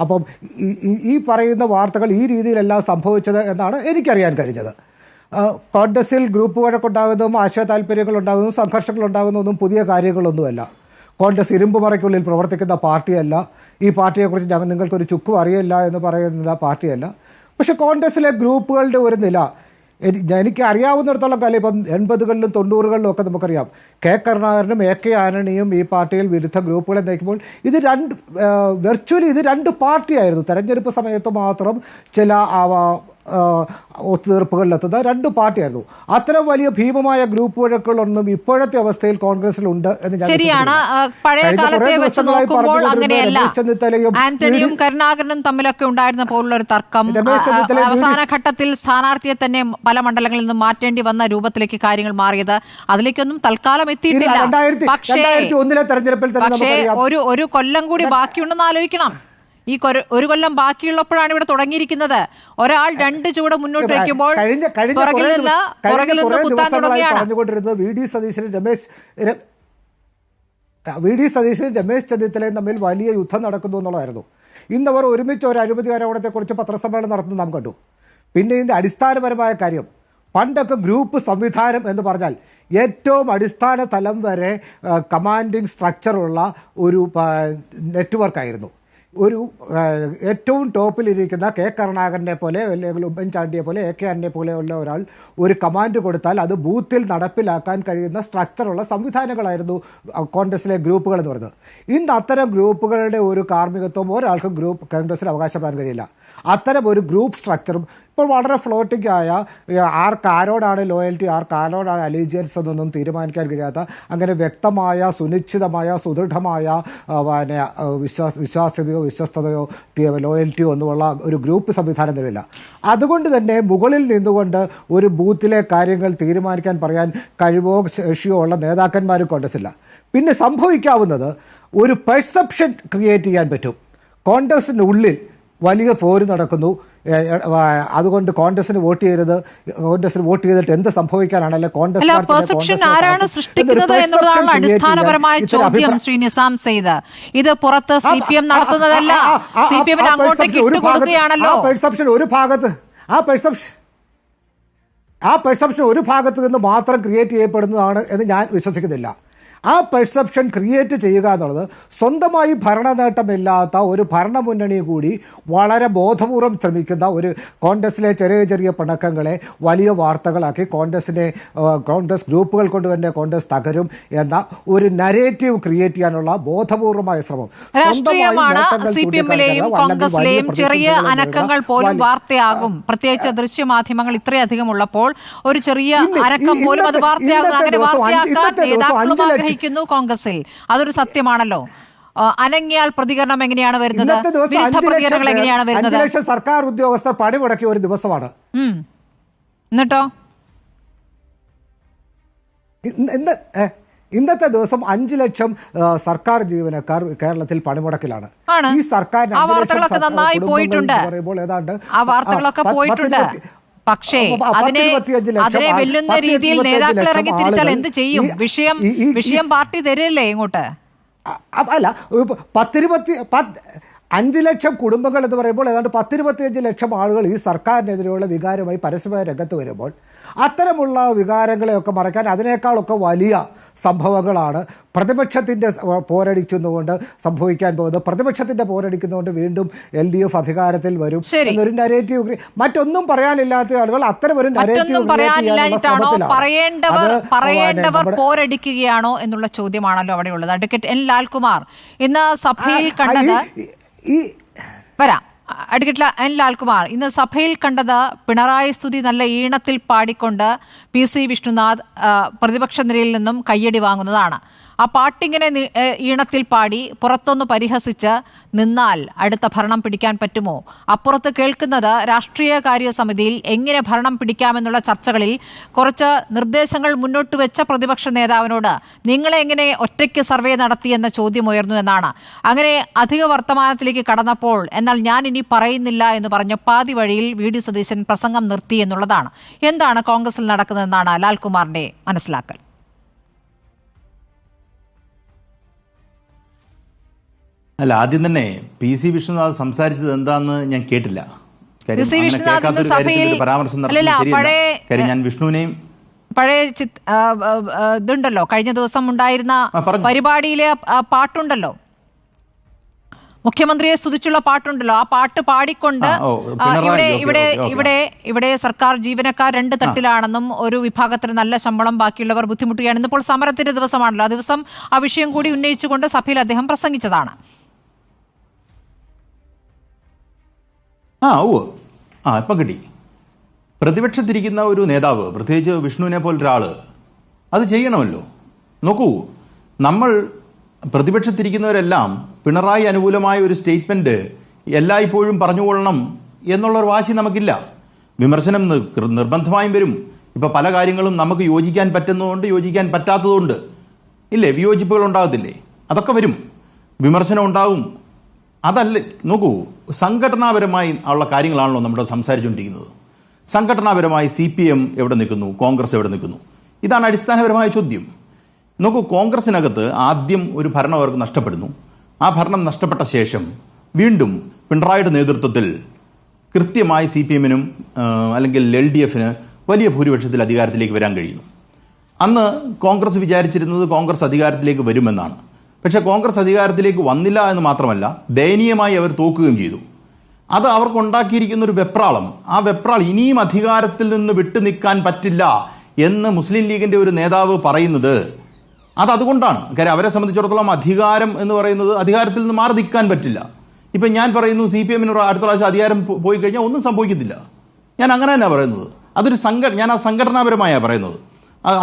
അപ്പം ഈ പറയുന്ന വാർത്തകൾ ഈ രീതിയിലെല്ലാം സംഭവിച്ചത് എന്നാണ് എനിക്കറിയാൻ കഴിഞ്ഞത്. കോൺഗ്രസിൽ ഗ്രൂപ്പ് വഴക്കുണ്ടാകുന്നതും ആശയ താല്പര്യങ്ങളുണ്ടാകുന്നതും സംഘർഷങ്ങളുണ്ടാകുന്നതൊന്നും പുതിയ കാര്യങ്ങളൊന്നുമല്ല. കോൺഗ്രസ് ഇരുമ്പുമറയ്ക്കുള്ളിൽ പ്രവർത്തിക്കുന്ന പാർട്ടിയല്ല. ഈ പാർട്ടിയെക്കുറിച്ച് നിങ്ങൾക്കൊരു ചുക്കും അറിയില്ല എന്ന് പറയുന്ന പാർട്ടിയല്ല. പക്ഷേ കോൺഗ്രസിലെ ഗ്രൂപ്പുകളുടെ ഒരു നില എനിക്ക് അറിയാവുന്നിടത്തോളം കാലം ഇപ്പം 80കളിലും 90കളിലും ഒക്കെ നമുക്കറിയാം കരുണാകരനും AK ആന്റണിയും ഈ പാർട്ടിയിൽ വിരുദ്ധ ഗ്രൂപ്പുകളെ നയിക്കുമ്പോൾ ഇത് വെർച്വലി ഇത് 2 പാർട്ടിയായിരുന്നു. തെരഞ്ഞെടുപ്പ് സമയത്ത് മാത്രം ചില ഒത്തുതീർപ്പുകളിലെത്തുന്ന 2 പാർട്ടിയായിരുന്നു. അത്തരം വലിയ ഭീമമായ ഗ്രൂപ്പ് വഴക്കുകളൊന്നും ഇപ്പോഴത്തെ അവസ്ഥയിൽ കോൺഗ്രസിലുണ്ട് എന്ന് ഞാൻ ശരിയാണ്. പഴയ കാലത്തെ വെച്ച് നോക്കുമ്പോൾ അങ്ങനെയല്ല. ആന്റണിയും കരുണാകരനും തമ്മിലൊക്കെ ഉണ്ടായിരുന്ന പോലുള്ള ഒരു തർക്കം അവസാന ഘട്ടത്തിൽ സ്ഥാനാർത്ഥിയെ തന്നെ പല മണ്ഡലങ്ങളിൽ നിന്നും മാറ്റേണ്ടി വന്ന രൂപത്തിലേക്ക് കാര്യങ്ങൾ മാറിയത്. അതിലേക്കൊന്നും തൽക്കാലം എത്തിയിട്ടില്ല. പക്ഷേ ഒരു കൊല്ലം കൂടി ബാക്കിയുണ്ടെന്ന് ആലോചിക്കണം. ഈ ഒരു കൊല്ലം ബാക്കിയുള്ളപ്പോഴാണ് ഇവിടെ തുടങ്ങിയിരിക്കുന്നത്. ഒരാൾ 2 ചുവട് മുന്നോട്ട് വയ്ക്കുമ്പോൾ പറഞ്ഞുകൊണ്ടിരുന്നത് വി ഡി സതീശനും രമേശ് ചെന്നിത്തലയും തമ്മിൽ വലിയ യുദ്ധം നടക്കുന്നു എന്നുള്ളതായിരുന്നു. ഇന്നവർ ഒരുമിച്ച് ഒരു അഴിമതി ആരോപണത്തെക്കുറിച്ച് പത്രസമ്മേളനം നടത്തുന്നത് നാം കണ്ടു. പിന്നെ ഇതിൻ്റെ അടിസ്ഥാനപരമായ കാര്യം, പണ്ടൊക്കെ ഗ്രൂപ്പ് സംവിധാനം എന്ന് പറഞ്ഞാൽ ഏറ്റവും അടിസ്ഥാന തലം വരെ കമാൻഡിങ് സ്ട്രക്ചറുള്ള ഒരു നെറ്റ്വർക്കായിരുന്നു. ഒരു ഏറ്റവും ടോപ്പിലിരിക്കുന്ന കരുണാകരനെ പോലെ അല്ലെങ്കിൽ ഉമ്മൻചാണ്ടിയെ പോലെ AK ആന്റണിയെ പോലെയുള്ള ഒരാൾ ഒരു കമാൻഡ് കൊടുത്താൽ അത് ബൂത്തിൽ നടപ്പിലാക്കാൻ കഴിയുന്ന സ്ട്രക്ചറുള്ള സംവിധാനങ്ങളായിരുന്നു കോൺഗ്രസിലെ ഗ്രൂപ്പുകൾ എന്ന് പറയുന്നത്. ഇന്ന് അത്തരം ഗ്രൂപ്പുകളുടെ ഒരു കാർമ്മികത്വം ഒരാൾക്കും കോൺഗ്രസിൽ അവകാശപ്പെടാൻ കഴിയില്ല. അത്തരം ഒരു ഗ്രൂപ്പ് സ്ട്രക്ചറും ഇപ്പോൾ വളരെ ഫ്ലോട്ടിംഗ് ആയ ആരോടാണ് ലോയൽറ്റി, ആരോടാണ് അലീജിയൻസ് എന്നൊന്നും തീരുമാനിക്കാൻ കഴിയാത്ത, അങ്ങനെ വ്യക്തമായ സുനിശ്ചിതമായ സുദൃഢമായ വിശ്വാസ്യതയോ വിശ്വസ്തതയോ ലോയൽറ്റിയോ ഒന്നുമുള്ള ഒരു ഗ്രൂപ്പ് സംവിധാനം നിലവില്ല. അതുകൊണ്ട് തന്നെ മുകളിൽ നിന്നുകൊണ്ട് ഒരു ബൂത്തിലെ കാര്യങ്ങൾ തീരുമാനിക്കാൻ പറയാൻ കഴിവോ ശേഷിയോ ഉള്ള നേതാക്കന്മാർ കോൺഗ്രസില്ല. പിന്നെ സംഭവിക്കാവുന്നത് ഒരു പെർസെപ്ഷൻ ക്രിയേറ്റ് ചെയ്യാൻ പറ്റും. കോൺഗ്രസിൻ്റെ ഉള്ളിൽ വലിയ പോര് നടക്കുന്നു, അതുകൊണ്ട് കോൺഗ്രസിന് വോട്ട് ചെയ്തിട്ട് എന്ത് സംഭവിക്കാനാണ്, അല്ലെ കോൺഗ്രസ് ഇത് പുറത്ത് CPM നടത്തുന്നതല്ല. ആ പെർസെപ്ഷൻ ഒരു ഭാഗത്ത് നിന്ന് മാത്രം ക്രിയേറ്റ് ചെയ്യപ്പെടുന്നതാണ് എന്ന് ഞാൻ വിശ്വസിക്കുന്നില്ല. ആ പെർസെപ്ഷൻ ക്രിയേറ്റ് ചെയ്യുക എന്നുള്ളത് സ്വന്തമായി ഭരണ നേട്ടമില്ലാത്ത ഒരു ഭരണമുന്നണി കൂടി വളരെ ബോധപൂർവം ശ്രമിക്കുന്ന ഒരു കോൺഗ്രസിലെ ചെറിയ ചെറിയ പിണക്കങ്ങളെ വലിയ വാർത്തകളാക്കി കോൺഗ്രസ് ഗ്രൂപ്പുകൾ കൊണ്ട് തന്നെ കോൺഗ്രസ് തകരും എന്ന ഒരു നരേറ്റീവ് ക്രിയേറ്റ് ചെയ്യാനുള്ള ബോധപൂർവമായ ശ്രമം. രാഷ്ട്രീയമാണ്. CPM-ലെയും കോൺഗ്രസിലെയും ചെറിയ അനക്കങ്ങൾ പോലും വാർത്തയാകും. പ്രത്യേകിച്ച് ദൃശ്യമാധ്യമങ്ങൾ ഇത്രയധികം ഉള്ളപ്പോൾ ഒരു ചെറിയ അനക്കം പോലും അത് വാർത്തയാകും. അങ്ങനെ വാർത്തയാക്കാൻ നേതാക്കളും ആഗ്രഹിക്കുന്നു കോൺഗ്രസിൽ. അതൊരു സത്യമാണല്ലോ. അനങ്ങിയാൽ പ്രതികരണം എങ്ങനെയാണ് വരുന്നത്? വിരുദ്ധ പ്രതികരണങ്ങൾ എങ്ങനെയാണ് വരുന്നത്? 5 ലക്ഷം സർക്കാർ ഉദ്യോഗസ്ഥർ പണിമുടക്കിയ ഒരു ദിവസമാണ്. എന്നിട്ടോ ഇന്നത്തെ ദിവസം 5 ലക്ഷം സർക്കാർ ജീവനക്കാർ കേരളത്തിൽ പണിമുടക്കിലാണ്. ഈ സർക്കാർ പറയുമ്പോൾ ഏതാണ്ട് പക്ഷേ അതിനെ വെല്ലുന്ന രീതിയിൽ നേതാക്കൾ ഇറങ്ങി തിരിച്ചാൽ എന്ത് ചെയ്യും? വിഷയം പാർട്ടി തരില്ലേ ഇങ്ങോട്ട്? അല്ല, 5 ലക്ഷം കുടുംബങ്ങൾ എന്ന് പറയുമ്പോൾ ഏതാണ്ട് 10-25 ലക്ഷം ആളുകൾ ഈ സർക്കാരിനെതിരെയുള്ള വികാരമായി പരസ്യമായ രംഗത്ത് വരുമ്പോൾ അത്തരമുള്ള വികാരങ്ങളെയൊക്കെ മറയ്ക്കാൻ അതിനേക്കാളൊക്കെ വലിയ സംഭവങ്ങളാണ് പ്രതിപക്ഷത്തിൻ്റെ പോരടിക്കുന്നതുകൊണ്ട് സംഭവിക്കാൻ പോകുന്നത്. പ്രതിപക്ഷത്തിൻ്റെ പോരടിക്കുന്നതുകൊണ്ട് വീണ്ടും LDF അധികാരത്തിൽ വരും എന്നൊരു നരേറ്റീവ്. മറ്റൊന്നും പറയാനില്ലാത്ത ആളുകൾ അത്തരമൊരു നരേറ്റീവ് പറയേണ്ടവർ പോരടിക്കുകയാണോ എന്നുള്ള ചോദ്യമാണല്ലോ അവിടെയുള്ളത്. Advocate N. ലാൽകുമാർ ഇന്ന് സഭയിൽ കണ്ടത് അഡ്വക്കേറ്റ് N. ലാൽകുമാർ ഇന്ന് സഭയിൽ കണ്ടത് പിണറായി സ്തുതി നല്ല ഈണത്തിൽ പാടിക്കൊണ്ട് PC വിഷ്ണുനാഥ് പ്രതിപക്ഷ നിരയിൽ നിന്നും കയ്യടി വാങ്ങുന്നതാണ്. ആ പാട്ടിങ്ങനെ ഈണത്തിൽ പാടി പുറത്തൊന്ന് പരിഹസിച്ച് നിന്നാൽ അടുത്ത ഭരണം പിടിക്കാൻ പറ്റുമോ? അപ്പുറത്ത് കേൾക്കുന്നത് രാഷ്ട്രീയകാര്യ സമിതിയിൽ എങ്ങനെ ഭരണം പിടിക്കാമെന്നുള്ള ചർച്ചകളിൽ കുറച്ച് നിർദ്ദേശങ്ങൾ മുന്നോട്ട് വെച്ച പ്രതിപക്ഷ നേതാവിനോട് നിങ്ങളെ എങ്ങനെ ഒറ്റയ്ക്ക് സർവേ നടത്തിയെന്ന ചോദ്യം ഉയർന്നു എന്നാണ്. അങ്ങനെ അധിക വർത്തമാനത്തിലേക്ക് കടന്നപ്പോൾ എന്നാൽ ഞാൻ ഇനി പറയുന്നില്ല എന്ന് പറഞ്ഞ് പാതി വഴിയിൽ VD സതീശൻ പ്രസംഗം നിർത്തി എന്നുള്ളതാണ്. എന്താണ് കോൺഗ്രസിൽ നടക്കുന്നതെന്നാണ് ലാൽകുമാറിന്റെ മനസ്സിലാക്കൽ? അല്ല, ആദ്യം തന്നെ PC വിഷ്ണുനാഥ് സംസാരിച്ചത് എന്താന്ന് ഞാൻ കേട്ടില്ല. പരാമർശം നടത്തുന്നത് ഞാൻ വിഷ്ണുവിനെയും പഴയ ഇതുണ്ടല്ലോ, കഴിഞ്ഞ ദിവസം ഉണ്ടായിരുന്ന പരിപാടിയിലെ പാട്ടുണ്ടല്ലോ, മുഖ്യമന്ത്രിയെ സ്തുതിച്ചുള്ള പാട്ടുണ്ടല്ലോ, ആ പാട്ട് പാടിക്കൊണ്ട് ഇവിടെ സർക്കാർ ജീവനക്കാർ 2 തട്ടിലാണെന്നും ഒരു വിഭാഗത്തിന് നല്ല ശമ്പളം ബാക്കിയുള്ളവർ ബുദ്ധിമുട്ടുകയാണ്. ഇന്നിപ്പോൾ സമരത്തിന്റെ ദിവസമാണല്ലോ, ആ ദിവസം ആ വിഷയം കൂടി ഉന്നയിച്ചുകൊണ്ട് സഭയിൽ അദ്ദേഹം പ്രസംഗിച്ചതാണ്. ഇപ്പം കിട്ടി. പ്രതിപക്ഷത്തിരിക്കുന്ന ഒരു നേതാവ്, പ്രത്യേകിച്ച് വിഷ്ണുവിനെ പോലൊരാൾ, അത് ചെയ്യണമല്ലോ. നോക്കൂ, നമ്മൾ പ്രതിപക്ഷത്തിരിക്കുന്നവരെല്ലാം പിണറായി അനുകൂലമായ ഒരു സ്റ്റേറ്റ്മെൻറ്റ് എല്ലായ്പ്പോഴും പറഞ്ഞുകൊള്ളണം എന്നുള്ളൊരു വാശി നമുക്കില്ല. വിമർശനം നിർബന്ധമായും വരും. ഇപ്പോൾ പല കാര്യങ്ങളും നമുക്ക് യോജിക്കാൻ പറ്റുന്നതുകൊണ്ട് യോജിക്കാൻ പറ്റാത്തതുകൊണ്ട് ഇല്ലേ, വിയോജിപ്പുകൾ ഉണ്ടാകത്തില്ലേ, അതൊക്കെ വരും, വിമർശനം ഉണ്ടാവും. അതല്ല, നോക്കൂ, സംഘടനാപരമായി ഉള്ള കാര്യങ്ങളാണല്ലോ നമ്മുടെ സംസാരിച്ചുകൊണ്ടിരിക്കുന്നത്. സംഘടനാപരമായി CPM എവിടെ നിൽക്കുന്നു, കോൺഗ്രസ് എവിടെ നിൽക്കുന്നു, ഇതാണ് അടിസ്ഥാനപരമായ ചോദ്യം. നോക്കൂ, കോൺഗ്രസിനകത്ത് ആദ്യം ഒരു ഭരണം അവർക്ക് നഷ്ടപ്പെടുന്നു. ആ ഭരണം നഷ്ടപ്പെട്ട ശേഷം വീണ്ടും പിണറായിയുടെ നേതൃത്വത്തിൽ കൃത്യമായി CPM-നും അല്ലെങ്കിൽ LDF-ന് വലിയ ഭൂരിപക്ഷത്തിൽ അധികാരത്തിലേക്ക് വരാൻ കഴിയുന്നു. അന്ന് കോൺഗ്രസ് വിചാരിച്ചിരുന്നത് കോൺഗ്രസ് അധികാരത്തിലേക്ക് വരുമെന്നാണ്. പക്ഷേ കോൺഗ്രസ് അധികാരത്തിലേക്ക് വന്നില്ല എന്ന് മാത്രമല്ല, ദയനീയമായി അവർ തോക്കുകയും ചെയ്തു. അത് അവർക്കുണ്ടാക്കിയിരിക്കുന്ന ഒരു വെപ്രാളം, ആ വെപ്രാൾ ഇനിയും അധികാരത്തിൽ നിന്ന് വിട്ടു നിൽക്കാൻ പറ്റില്ല എന്ന് മുസ്ലിം ലീഗിൻ്റെ ഒരു നേതാവ് പറയുന്നത് അതുകൊണ്ടാണ്. കാര്യം അവരെ സംബന്ധിച്ചിടത്തോളം അധികാരം എന്ന് പറയുന്നത്, അധികാരത്തിൽ നിന്ന് മാറി നിൽക്കാൻ പറ്റില്ല. ഇപ്പം ഞാൻ പറയുന്നു CPM-ന് അടുത്ത പ്രാവശ്യം അധികാരം പോയി കഴിഞ്ഞാൽ ഒന്നും സംഭവിക്കത്തില്ല. ഞാൻ അങ്ങനെ തന്നെയാണ് പറയുന്നത്. അതൊരു ഞാൻ ആ സംഘടനാപരമായാണ് പറയുന്നത്.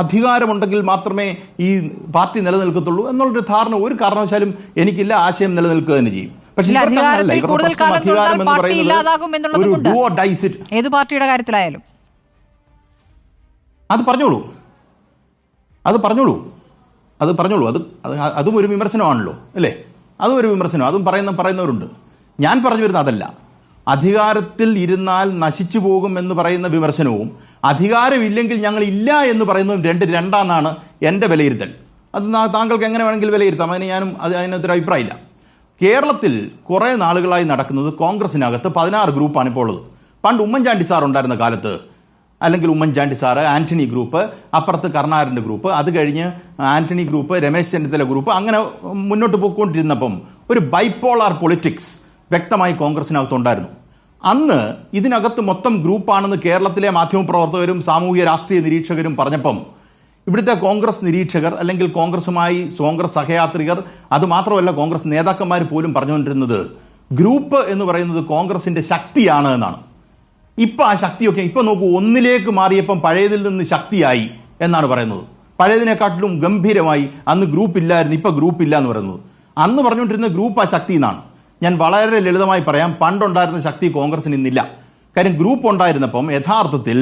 അധികാരമുണ്ടെങ്കിൽ മാത്രമേ ഈ പാർട്ടി നിലനിൽക്കത്തുള്ളൂ എന്നുള്ളൊരു ധാരണ ഒരു കാരണവശാലും എനിക്കില്ല. ആശയം നിലനിൽക്കുക തന്നെ ചെയ്യും. പക്ഷേ അധികാരം എന്ന് പറയുന്നത് ഏത് പാർട്ടിയുടെ കാര്യത്തിലായാലും അത് പറഞ്ഞോളൂ. അതും ഒരു വിമർശനമാണല്ലോ, അല്ലേ? അതും ഒരു വിമർശനം, അതും പറയുന്നവരുണ്ട്. ഞാൻ പറഞ്ഞു വരുന്നത് അതല്ല. അധികാരത്തിൽ ഇരുന്നാൽ നശിച്ചു പോകും എന്ന് പറയുന്ന വിമർശനവും അധികാരമില്ലെങ്കിൽ ഞങ്ങൾ ഇല്ല എന്ന് പറയുന്നതും രണ്ടാണെന്നാണ് എൻ്റെ വിലയിരുത്തൽ. അത് താങ്കൾക്ക് എങ്ങനെ വേണമെങ്കിൽ വിലയിരുത്താം, അതിനൊരു അഭിപ്രായമില്ല. കേരളത്തിൽ കുറേ നാളുകളായി നടക്കുന്നത് കോൺഗ്രസിനകത്ത് 16 ഗ്രൂപ്പാണ് ഇപ്പോൾ ഉള്ളത്. പണ്ട് ഉമ്മൻചാണ്ടി സാർ ഉണ്ടായിരുന്ന കാലത്ത് അല്ലെങ്കിൽ ഉമ്മൻചാണ്ടി സാറ്, ആന്റണി ഗ്രൂപ്പ്, അപ്പുറത്ത് കരുണാകരൻ്റെ ഗ്രൂപ്പ്, അത് കഴിഞ്ഞ് ആന്റണി ഗ്രൂപ്പ്, രമേശ് ചെന്നിത്തല ഗ്രൂപ്പ്, അങ്ങനെ മുന്നോട്ട് പോയിക്കൊണ്ടിരുന്നപ്പം ഒരു ബൈപോളാർ പൊളിറ്റിക്സ് വ്യക്തമായി കോൺഗ്രസിനകത്തുണ്ടായിരുന്നു. അന്ന് ഇതിനകത്ത് മൊത്തം ഗ്രൂപ്പാണെന്ന് കേരളത്തിലെ മാധ്യമപ്രവർത്തകരും സാമൂഹ്യ രാഷ്ട്രീയ നിരീക്ഷകരും പറഞ്ഞപ്പം ഇവിടുത്തെ കോൺഗ്രസ് നിരീക്ഷകർ അല്ലെങ്കിൽ കോൺഗ്രസ് സഹയാത്രികർ, അതുമാത്രമല്ല കോൺഗ്രസ് നേതാക്കന്മാർ പോലും പറഞ്ഞുകൊണ്ടിരുന്നത് ഗ്രൂപ്പ് എന്ന് പറയുന്നത് കോൺഗ്രസിന്റെ ശക്തിയാണ് എന്നാണ്. ഇപ്പം ആ ശക്തിയൊക്കെ ഇപ്പം നോക്കൂ, ഒന്നിലേക്ക് മാറിയപ്പം പഴയതിൽ നിന്ന് ശക്തിയായി എന്നാണ് പറയുന്നത്. പഴയതിനെക്കാട്ടിലും ഗംഭീരമായി. അന്ന് ഗ്രൂപ്പ് ഇല്ലായിരുന്നു, ഇപ്പം ഗ്രൂപ്പ് ഇല്ല എന്ന് പറയുന്നത്. അന്ന് പറഞ്ഞുകൊണ്ടിരുന്ന ഗ്രൂപ്പ് ആ ശക്തി എന്നാണ്. ഞാൻ വളരെ ലളിതമായി പറയാം, പണ്ടുണ്ടായിരുന്ന ശക്തി കോൺഗ്രസിന് ഇന്നില്ല. കാര്യം ഗ്രൂപ്പ് ഉണ്ടായിരുന്നപ്പം യഥാർത്ഥത്തിൽ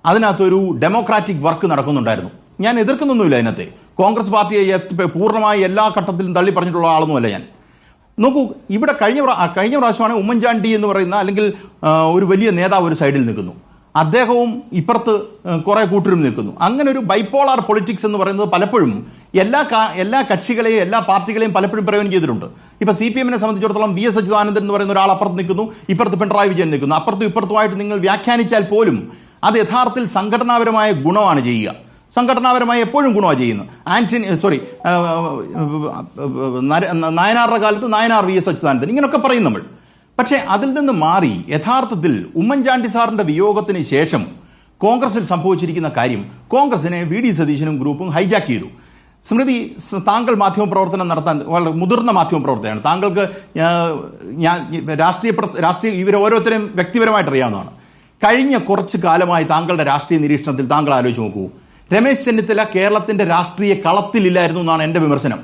അതിനകത്തൊരു ഡെമോക്രാറ്റിക് വർക്ക് നടക്കുന്നുണ്ടായിരുന്നു. ഞാൻ എതിർക്കുന്നൊന്നുമില്ല അതിനകത്തെ. കോൺഗ്രസ് പാർട്ടിയെ പൂർണ്ണമായി എല്ലാ ഘട്ടത്തിലും തള്ളി പറഞ്ഞിട്ടുള്ള ആളൊന്നുമല്ല ഞാൻ. നോക്കൂ, ഇവിടെ കഴിഞ്ഞ പ്രാവശ്യമാണ് ഉമ്മൻചാണ്ടി എന്ന് പറയുന്ന അല്ലെങ്കിൽ ഒരു വലിയ നേതാവ് ഒരു സൈഡിൽ നിൽക്കുന്നു, അദ്ദേഹവും ഇപ്പുറത്ത് കുറെ കൂട്ടരും നിൽക്കുന്നു. അങ്ങനെ ഒരു ബൈപോളാർ പൊളിറ്റിക്സ് എന്ന് പറയുന്നത് പലപ്പോഴും എല്ലാ കക്ഷികളെയും എല്ലാ പാർട്ടികളെയും പലപ്പോഴും പ്രയോജനം ചെയ്തിട്ടുണ്ട്. ഇപ്പൊ CPM സംബന്ധിച്ചിടത്തോളം VS അച്യുതാനന്ദൻ എന്ന് പറയുന്ന ഒരാൾ അപ്പുറത്ത് നിൽക്കുന്നു, ഇപ്പുറത്ത് പിണറായി വിജയൻ നിൽക്കുന്നു. അപ്പുറത്തും ഇപ്പുറത്തുമായിട്ട് നിങ്ങൾ വ്യാഖ്യാനിച്ചാൽ പോലും അത് യഥാർത്ഥത്തിൽ സംഘടനാപരമായ ഗുണമാണ് ചെയ്യുക. സംഘടനാപരമായി എപ്പോഴും ഗുണമാണ് ചെയ്യുന്നത്. നായനാറുടെ കാലത്ത് നായനാർ VS അച്യുതാനന്ദൻ ഇങ്ങനെയൊക്കെ പറയും നമ്മൾ. പക്ഷേ അതിൽ നിന്ന് മാറി യഥാർത്ഥത്തിൽ ഉമ്മൻചാണ്ടി സാറിന്റെ വിയോഗത്തിന് ശേഷം കോൺഗ്രസിൽ സംഭവിച്ചിരിക്കുന്ന കാര്യം, കോൺഗ്രസിനെ VD സതീശനും ഗ്രൂപ്പും ഹൈജാക്ക് ചെയ്തു. സ്മൃതി, താങ്കൾ മാധ്യമപ്രവർത്തനം നടത്താൻ വളരെ മുതിർന്ന മാധ്യമപ്രവർത്തകയാണ്. താങ്കൾക്ക് രാഷ്ട്രീയ ഇവരെ ഓരോരുത്തരെയും വ്യക്തിപരമായിട്ട് അറിയാവുന്നതാണ്. കഴിഞ്ഞ കുറച്ച് കാലമായി താങ്കളുടെ രാഷ്ട്രീയ നിരീക്ഷണത്തിൽ താങ്കൾ ആലോചിച്ച് നോക്കൂ, രമേശ് ചെന്നിത്തല കേരളത്തിന്റെ രാഷ്ട്രീയ കളത്തിലില്ലായിരുന്നു എന്നാണ് എൻ്റെ വിമർശനം.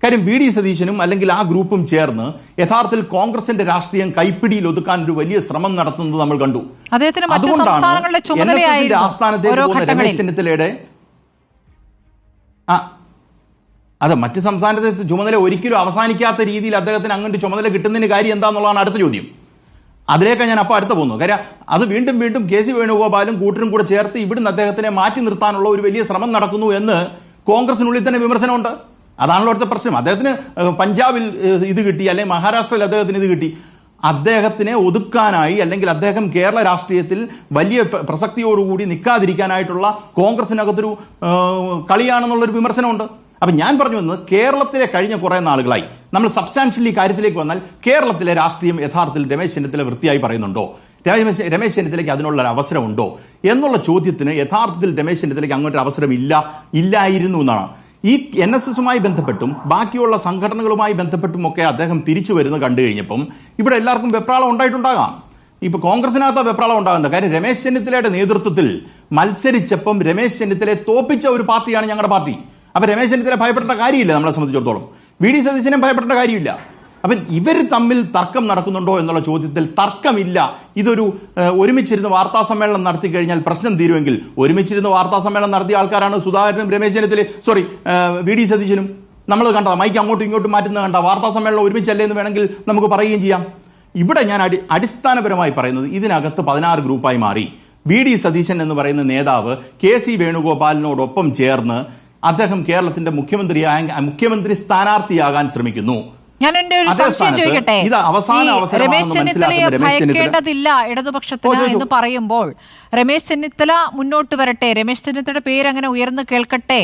കാര്യം VD സതീശനും അല്ലെങ്കിൽ ആ ഗ്രൂപ്പും ചേർന്ന് യഥാർത്ഥത്തിൽ കോൺഗ്രസിന്റെ രാഷ്ട്രീയം കൈപ്പിടിയിൽ ഒതുക്കാൻ ഒരു വലിയ ശ്രമം നടത്തുന്നത് നമ്മൾ കണ്ടു. അതുകൊണ്ടാണ് NSSന്റെ ആസ്ഥാനത്തേക്ക് പോകുന്ന രമേശ് ചെന്നിത്തലയുടെ അതെ മറ്റ് സംസ്ഥാനത്തെ ചുമതല ഒരിക്കലും അവസാനിക്കാത്ത രീതിയിൽ അദ്ദേഹത്തിന് അങ്ങോട്ട് ചുമതല കിട്ടുന്നതിന് കാര്യം എന്താണെന്നുള്ളതാണ് അടുത്ത ചോദ്യം. അതിലേക്ക് ഞാൻ അപ്പോൾ അടുത്ത് പോകുന്നു. കാര്യം അത് വീണ്ടും KC വേണുഗോപാലും കൂട്ടരും കൂടെ ചേർത്ത് ഇവിടുന്ന് അദ്ദേഹത്തിനെ മാറ്റി നിർത്താനുള്ള ഒരു വലിയ ശ്രമം നടക്കുന്നു എന്ന് കോൺഗ്രസിനുള്ളിൽ തന്നെ വിമർശനമുണ്ട്. അതാണല്ലോ അടുത്ത പ്രശ്നം. അദ്ദേഹത്തിന് പഞ്ചാബിൽ ഇത് കിട്ടി, അല്ലെങ്കിൽ മഹാരാഷ്ട്രയിൽ അദ്ദേഹത്തിന് ഇത് കിട്ടി. അദ്ദേഹത്തിനെ ഒതുക്കാനായി അല്ലെങ്കിൽ അദ്ദേഹം കേരള രാഷ്ട്രീയത്തിൽ വലിയ പ്രസക്തിയോടുകൂടി നിൽക്കാതിരിക്കാനായിട്ടുള്ള കോൺഗ്രസിനകത്തൊരു കളിയാണെന്നുള്ളൊരു വിമർശനമുണ്ട്. അപ്പം ഞാൻ പറഞ്ഞു വന്നത്, കേരളത്തിലെ കഴിഞ്ഞ കുറേ നാളുകളായി നമ്മൾ സബ്സ്റ്റാൻഷ്യലി കാര്യത്തിലേക്ക് വന്നാൽ കേരളത്തിലെ രാഷ്ട്രീയം യഥാർത്ഥത്തിൽ രമേശ് ചെന്നിത്തല വൃത്തിയായി പറയുന്നുണ്ടോ, രമേശ് ചെന്നിത്തലയ്ക്ക് അതിനുള്ള അവസരമുണ്ടോ എന്നുള്ള ചോദ്യത്തിന് യഥാർത്ഥത്തിൽ രമേശ് ചെന്നിത്തലയ്ക്ക് അങ്ങോട്ടൊരു അവസരം ഇല്ലായിരുന്നു എന്നാണ്. ഈ NSSുമായി ബന്ധപ്പെട്ടും ബാക്കിയുള്ള സംഘടനകളുമായി ബന്ധപ്പെട്ടും ഒക്കെ അദ്ദേഹം തിരിച്ചു വരുന്നത് കണ്ടു കഴിഞ്ഞപ്പം ഇവിടെ എല്ലാവർക്കും വെപ്രാളം ഉണ്ടായിട്ടുണ്ടാകാം. ഇപ്പൊ കോൺഗ്രസിനകത്ത് വെപ്രാളം ഉണ്ടാകുന്നത് കാര്യം രമേശ് ചെന്നിത്തലയുടെ നേതൃത്വത്തിൽ മത്സരിച്ചപ്പം രമേശ് ചെന്നിത്തലയെ തോപ്പിച്ച ഒരു പാർട്ടിയാണ് ഞങ്ങളുടെ പാർട്ടി. അപ്പൊ രമേശ് ചെന്നിത്തല ഭയപ്പെടേണ്ട കാര്യമില്ല, നമ്മളെ സംബന്ധിച്ചിടത്തോളം. VD സതീശനെ ഭയപ്പെടേണ്ട കാര്യമില്ല. അപ്പം ഇവർ തമ്മിൽ തർക്കം നടക്കുന്നുണ്ടോ എന്നുള്ള ചോദ്യത്തിൽ തർക്കമില്ല. ഇതൊരു ഒരുമിച്ചിരുന്ന് വാർത്താ സമ്മേളനം നടത്തി കഴിഞ്ഞാൽ പ്രശ്നം തീരുമെങ്കിൽ ഒരുമിച്ചിരുന്ന് വാർത്താ സമ്മേളനം നടത്തിയ ആൾക്കാരാണ് സുധാകരനും രമേശ് ചെന്നിത്തല VD സതീശനും. നമ്മൾ കണ്ട മൈക്ക് അങ്ങോട്ടും ഇങ്ങോട്ടും മാറ്റുന്നത് കണ്ട വാർത്താ സമ്മേളനം ഒരുമിച്ചല്ലേ എന്ന് വേണമെങ്കിൽ നമുക്ക് പറയുകയും ചെയ്യാം. ഇവിടെ ഞാൻ അടിസ്ഥാനപരമായി പറയുന്നത് ഇതിനകത്ത് 16 ഗ്രൂപ്പായി മാറി. VD സതീശൻ എന്ന് പറയുന്ന നേതാവ് KC വേണുഗോപാലിനോടൊപ്പം ചേർന്ന് അദ്ദേഹം കേരളത്തിന്റെ മുഖ്യമന്ത്രി സ്ഥാനാർത്ഥിയാകാൻ ശ്രമിക്കുന്നു. ഞാൻ എന്റെ ഒരു സംശയം ചോദിക്കട്ടെ, രമേശ് ചെന്നിത്തലയെ ഭയക്കേണ്ടതില്ല ഇടതുപക്ഷത്തിന് എന്ന് പറയുമ്പോൾ രമേശ് ചെന്നിത്തല മുന്നോട്ട് വരട്ടെ, രമേശ് ചെന്നിത്തലയുടെ പേര് അങ്ങനെ ഉയർന്നു കേൾക്കട്ടെ,